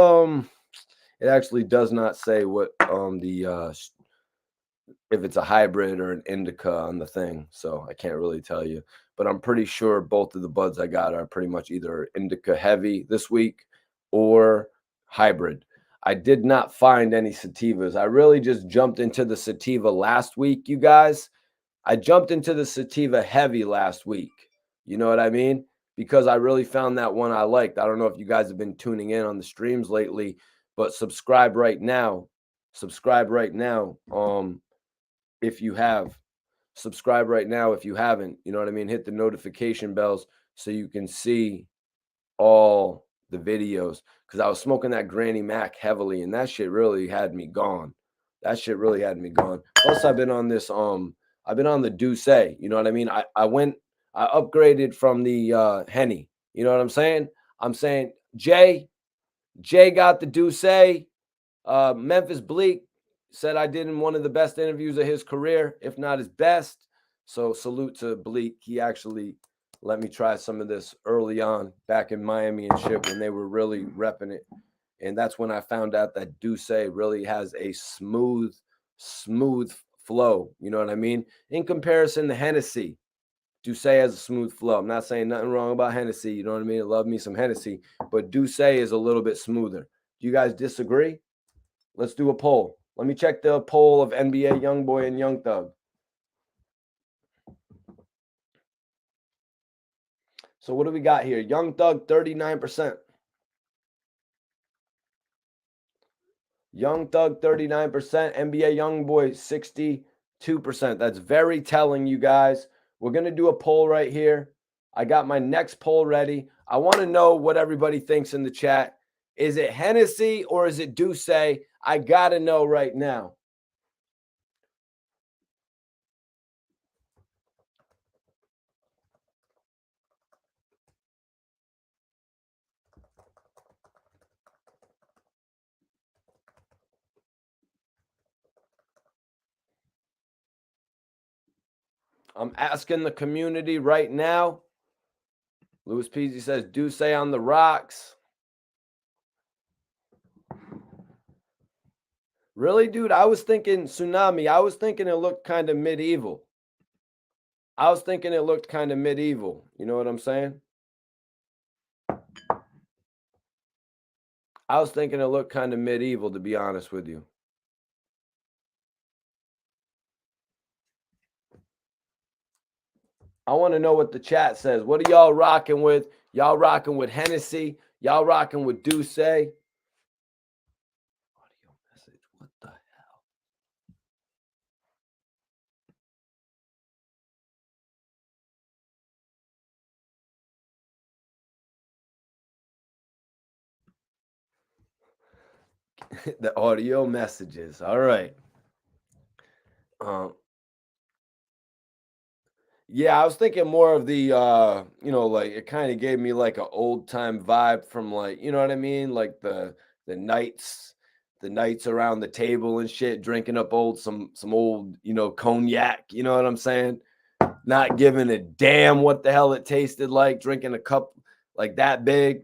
it actually does not say what the if it's a hybrid or an indica on the thing, so I can't really tell you. But I'm pretty sure both of the buds I got are pretty much either indica heavy this week or hybrid. I did not find any sativas. I really just jumped into the sativa last week, you guys. I jumped into the sativa heavy last week. You know what I mean? Because I really found that one I liked. I don't know if you guys have been tuning in on the streams lately, but subscribe right now. Subscribe right now. If you have, subscribe right now if you haven't. You know what I mean? Hit the notification bells so you can see all the videos. Because I was smoking that Granny Mac heavily, and that shit really had me gone. That shit really had me gone. Plus, I've been on this I've been on the Douce. You know what I mean? I upgraded from the Henny. You know what I'm saying? I'm saying Jay got the Douce. Memphis Bleak said I did in one of the best interviews of his career, if not his best. So salute to Bleak. He actually let me try some of this early on back in Miami and shit when they were really repping it. And that's when I found out that Douce really has a smooth flow. You know what I mean? In comparison to Hennessy, Douce has a smooth flow. I'm not saying nothing wrong about Hennessy. You know what I mean? I love me some Hennessy, but Douce is a little bit smoother. Do you guys disagree? Let's do a poll. Let me check the poll of NBA Youngboy and Young Thug. So what do we got here? Young Thug, 39%. Young Thug, 39%. NBA Youngboy, 62%. That's very telling, you guys. We're going to do a poll right here. I got my next poll ready. I want to know what everybody thinks in the chat. Is it Hennessy or is it Douce? I got to know right now. I'm asking the community right now. Louis Peasy says Douce on the rocks. Really, dude? I was thinking Tsunami. I was thinking it looked kind of medieval. I was thinking it looked kind of medieval. You know what I'm saying? I was thinking it looked kind of medieval, to be honest with you. I want to know what the chat says. What are y'all rocking with? Y'all rocking with Hennessy? Y'all rocking with Douce? Audio message. What the hell? The audio messages. All right. Yeah, I was thinking more of the like it kind of gave me like an old time vibe from like, you know what I mean? Like the nights, the nights around the table and shit, drinking up some old, cognac, you know what I'm saying? Not giving a damn what the hell it tasted like, drinking a cup like that big,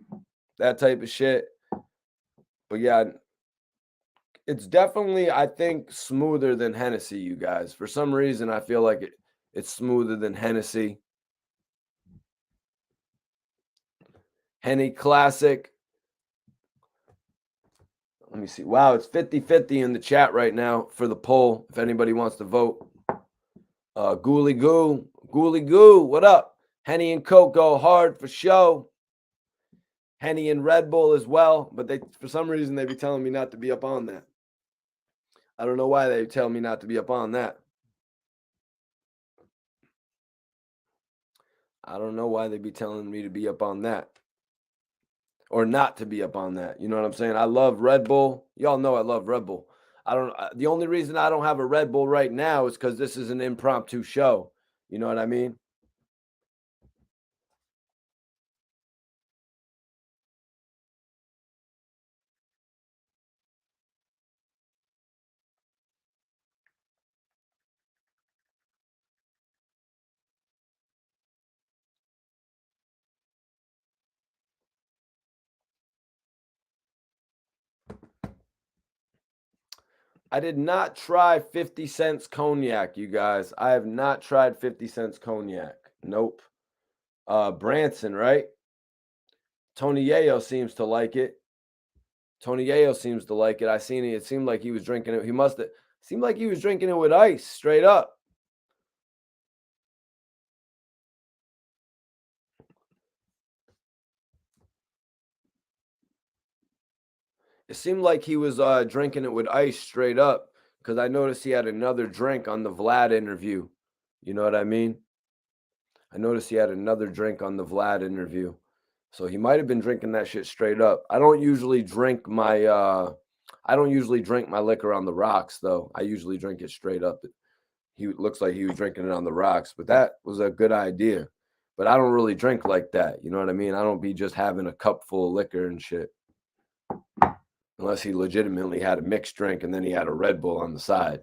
that type of shit. But yeah, it's definitely, I think, smoother than Hennessy, you guys. For some reason, I feel like it's smoother than Hennessy. Henny Classic. Let me see. Wow, it's 50-50 in the chat right now for the poll. If anybody wants to vote. Ghoulie Goo, what up? Henny and Coke go hard for show. Henny and Red Bull as well, but they for some reason they be telling me not to be up on that. I don't know why they tell me not to be up on that. I don't know why they be telling me to be up on that. Or not to be up on that. You know what I'm saying? I love Red Bull. Y'all know I love Red Bull. The only reason I don't have a Red Bull right now is because this is an impromptu show. You know what I mean? I did not try 50 cents cognac, you guys. I have not tried 50 cents cognac. Nope. Branson, right? Tony Yayo seems to like it. Tony Yayo seems to like it. I seen it. It seemed like he was drinking it. He must have seemed like he was drinking it with ice, straight up. It seemed like he was drinking it with ice straight up because I noticed he had another drink on the Vlad interview. You know what I mean? I noticed he had another drink on the Vlad interview. So he might have been drinking that shit straight up. I don't usually drink my liquor on the rocks though. I usually drink it straight up. He looks like he was drinking it on the rocks, but that was a good idea. But I don't really drink like that. You know what I mean? I don't be just having a cup full of liquor and shit. Unless he legitimately had a mixed drink and then he had a Red Bull on the side,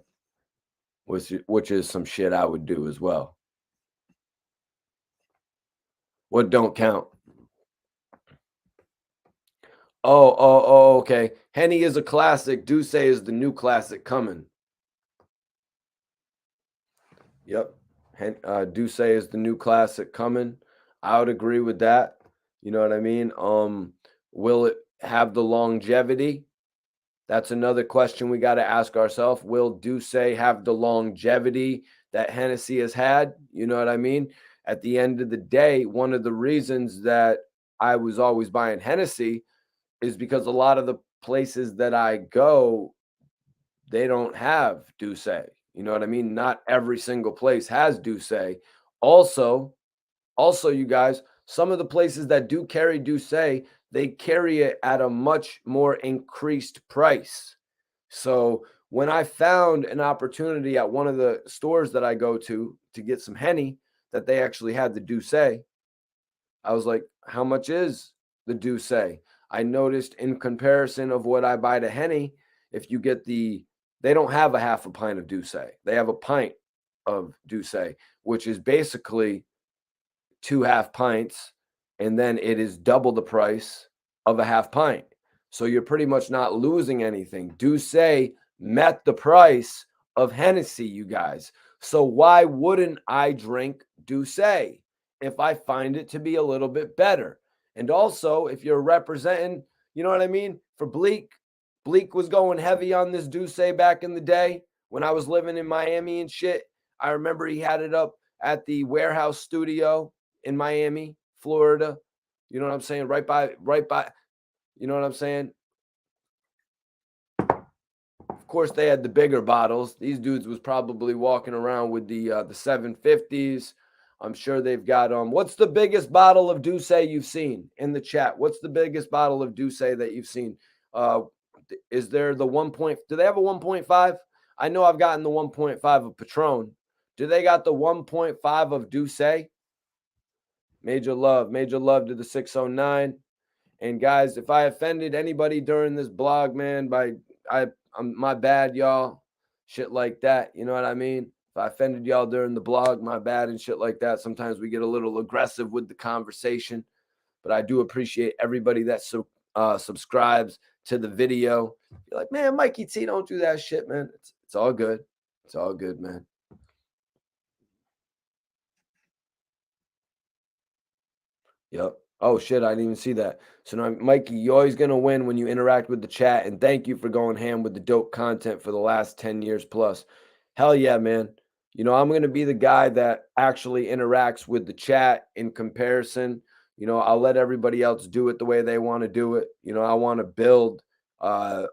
which is some shit I would do as well. What don't count? Oh, okay. Henny is a classic. Douce is the new classic coming. Yep. Douce is the new classic coming. I would agree with that. You know what I mean? Will it have the longevity? That's another question we got to ask ourselves. Will Douce have the longevity that Hennessy has had? You know what I mean? At the end of the day, one of the reasons that I was always buying Hennessy is because a lot of the places that I go, they don't have Douce. You know what I mean? Not every single place has Douce. Also, Also, you guys, some of the places that do carry Douce, they carry it at a much more increased price. So when I found an opportunity at one of the stores that I go to get some Henny, that they actually had the Douce, I was like, how much is the Douce? I noticed in comparison of what I buy to Henny, if you get they don't have a half a pint of Douce. They have a pint of Douce, which is basically 2 half pints, and then it is double the price of a half pint. So you're pretty much not losing anything. Douce met the price of Hennessy, you guys. So why wouldn't I drink Douce if I find it to be a little bit better? And also, if you're representing, you know what I mean? For Bleak, Bleak was going heavy on this Douce back in the day when I was living in Miami and shit. I remember he had it up at the warehouse studio in Miami, Florida. You know what I'm saying? Right by, you know what I'm saying? Of course, they had the bigger bottles. These dudes was probably walking around with the 750s. I'm sure they've got what's the biggest bottle of Douce you've seen in the chat? What's the biggest bottle of Douce that you've seen? Uh is there the 1 point? Do they have a 1.5? I know I've gotten the 1.5 of Patron. Do they got the 1.5 of Douce? Major love to the 609. And guys, if I offended anybody during this blog, man, I'm my bad, y'all. Shit like that. You know what I mean? If I offended y'all during the blog, my bad and shit like that. Sometimes we get a little aggressive with the conversation, but I do appreciate everybody that subscribes to the video. You're like, man, Mikey T, don't do that shit, man. It's all good. It's all good, man. Yep. Oh shit, I didn't even see that. So now, Mikey, you're always gonna win when you interact with the chat, and thank you for going ham with the dope content for the last 10 years plus. Hell yeah, man. You know, I'm gonna be the guy that actually interacts with the chat in comparison. You know, I'll let everybody else do it the way they want to do it. You know, I want to build a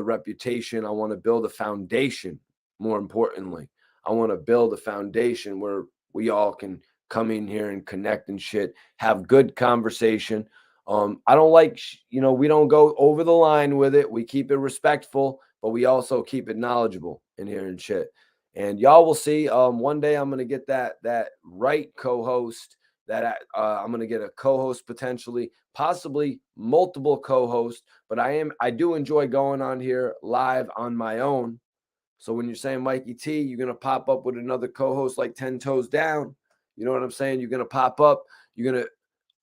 reputation. I want to build a foundation, more importantly. I want to build a foundation where we all can come in here and connect and shit, have good conversation. I don't like, we don't go over the line with it. We keep it respectful, but we also keep it knowledgeable in here and shit. And y'all will see. One day I'm gonna get that right co-host. I'm gonna get a co-host potentially, possibly multiple co-hosts. But I do enjoy going on here live on my own. So when you're saying Mikey T, you're gonna pop up with another co-host like 10 toes down. You know what I'm saying? You're gonna pop up.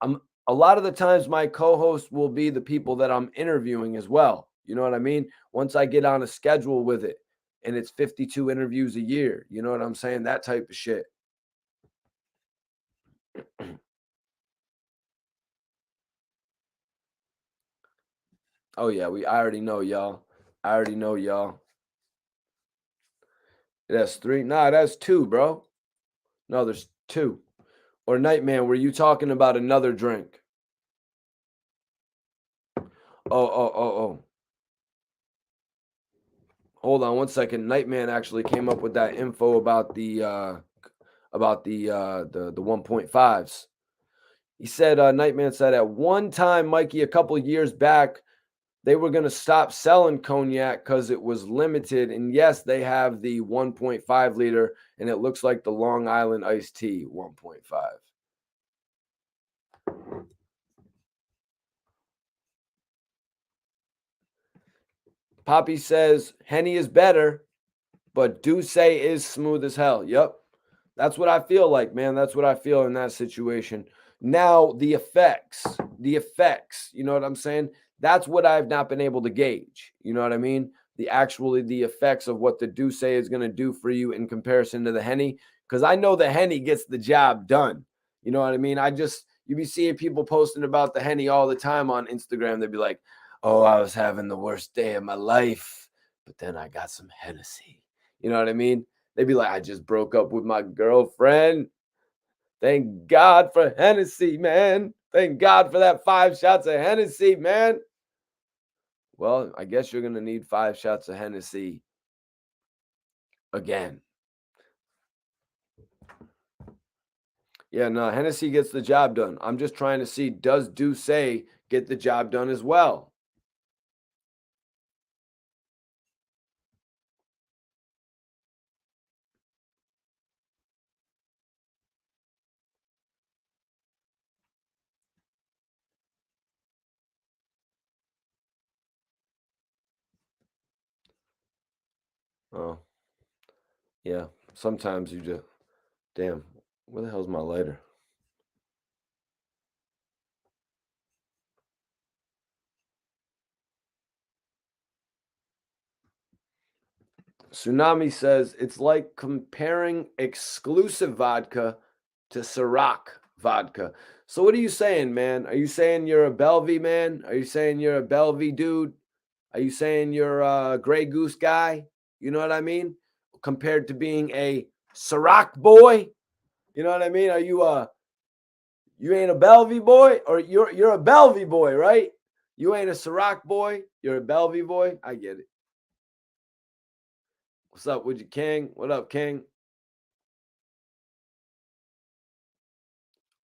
I'm a lot of the times my co-host will be the people that I'm interviewing as well. You know what I mean? Once I get on a schedule with it, and it's 52 interviews a year. You know what I'm saying? That type of shit. Oh yeah, I already know y'all. I already know y'all. That's three. Nah, that's two, bro. No, there's two. Or Nightman, were you talking about another drink? Oh. Hold on one second. Nightman actually came up with that info about the 1.5s. He said Nightman said at one time, Mikey, a couple years back, they were going to stop selling cognac because it was limited. And yes, they have the 1.5 liter, and it looks like the Long Island iced tea 1.5. Poppy says Henny is better, but Douce is smooth as hell. Yep. That's what I feel like, man. That's what I feel in that situation. Now, the effects, you know what I'm saying? That's what I've not been able to gauge. You know what I mean? The effects of what the Douce is going to do for you in comparison to the Henny. Because I know the Henny gets the job done. You know what I mean? You be seeing people posting about the Henny all the time on Instagram. They'd be like, oh, I was having the worst day of my life, but then I got some Hennessy. You know what I mean? They'd be like, I just broke up with my girlfriend. Thank God for Hennessy, man. Thank God for that 5 shots of Hennessy, man. Well, I guess you're going to need 5 shots of Hennessy again. Yeah, no, Hennessy gets the job done. I'm just trying to see, does Say get the job done as well? Oh, yeah. Sometimes you just, damn, where the hell's my lighter? Tsunami says it's like comparing exclusive vodka to Ciroc vodka. So what are you saying, man? Are you saying you're a Belvy man? Are you saying you're a Belvy dude? Are you saying you're a Grey Goose guy? You know what I mean? Compared to being a Ciroc boy, you know what I mean? Are you you ain't a Belvy boy, or you're a Belvy boy, right? You ain't a Ciroc boy. You're a Belvy boy. I get it. What's up with you, King? What up, King?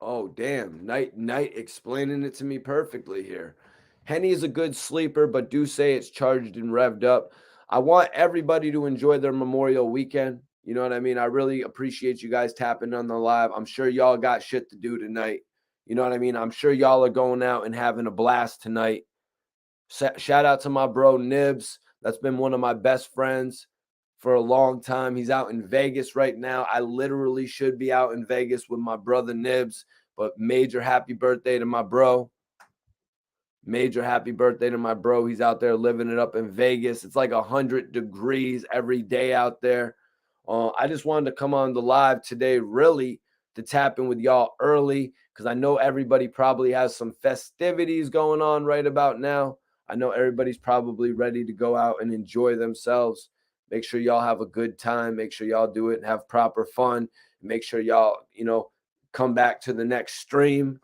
Oh, damn. Night explaining it to me perfectly here. Henny is a good sleeper, but do say it's charged and revved up. I want everybody to enjoy their Memorial weekend. You know what I mean? I really appreciate you guys tapping on the live. I'm sure y'all got shit to do tonight. You know what I mean? I'm sure y'all are going out and having a blast tonight. Shout out to my bro Nibs. That's been one of my best friends for a long time. He's out in Vegas right now. I literally should be out in Vegas with my brother Nibs, but major happy birthday to my bro. Major happy birthday to my bro. He's out there living it up in Vegas. It's like 100 degrees every day out there. I just wanted to come on the live today, really, to tap in with y'all early because I know everybody probably has some festivities going on right about now. I know everybody's probably ready to go out and enjoy themselves. Make sure y'all have a good time. Make sure y'all do it and have proper fun. Make sure y'all, come back to the next stream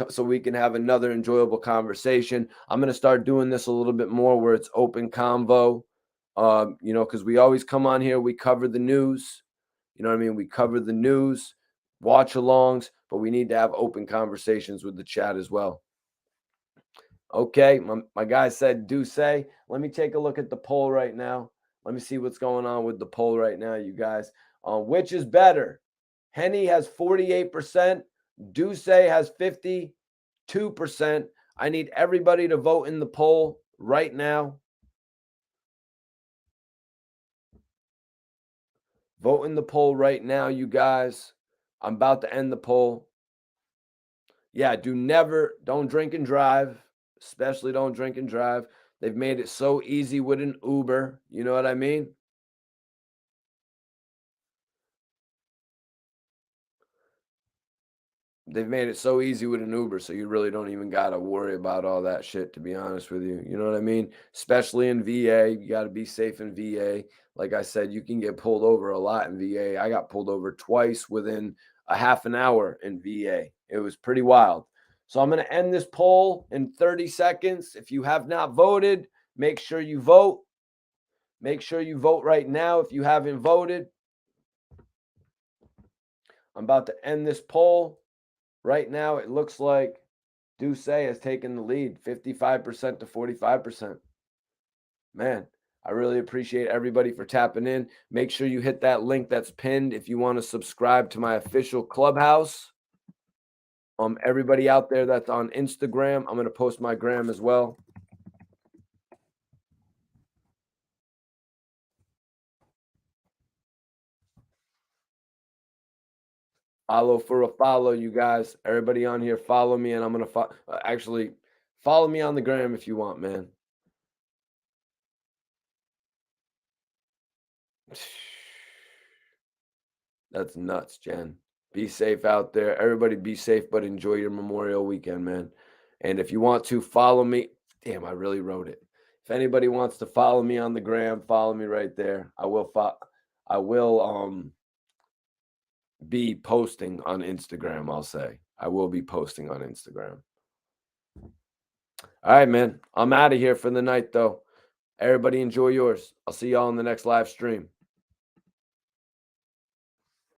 so we can have another enjoyable conversation. I'm going to start doing this a little bit more where it's open convo, because we always come on here, we cover the news. You know what I mean? We cover the news, watch alongs, but we need to have open conversations with the chat as well. Okay, my guy said, do say. Let me take a look at the poll right now. Let me see what's going on with the poll right now, you guys. Which is better? Henny has 48%. Do say has 52%. I need everybody to vote in the poll right now. Vote in the poll right now, you guys. I'm about to end the poll. Yeah, don't drink and drive, especially don't drink and drive. They've made it so easy with an Uber. You know what I mean? They've made it so easy with an Uber, so you really don't even got to worry about all that shit, to be honest with you. You know what I mean? Especially in VA. You got to be safe in VA. Like I said, you can get pulled over a lot in VA. I got pulled over twice within a half an hour in VA. It was pretty wild. So I'm going to end this poll in 30 seconds. If you have not voted, make sure you vote. Make sure you vote right now if you haven't voted. I'm about to end this poll. Right now, it looks like Duce has taken the lead 55% to 45%. Man, I really appreciate everybody for tapping in. Make sure you hit that link that's pinned if you want to subscribe to my official clubhouse. Everybody out there that's on Instagram, I'm going to post my gram as well. Follow for a follow, you guys. Everybody on here, follow me, and I'm going to actually follow me on the gram if you want, man. That's nuts, Jen. Be safe out there. Everybody be safe, but enjoy your Memorial weekend, man. And if you want to follow me, damn, I really wrote it. If anybody wants to follow me on the gram, follow me right there. I will be posting on Instagram, I'll say. I will be posting on Instagram. All right, man. I'm out of here for the night though. Everybody enjoy yours. I'll see y'all in the next live stream.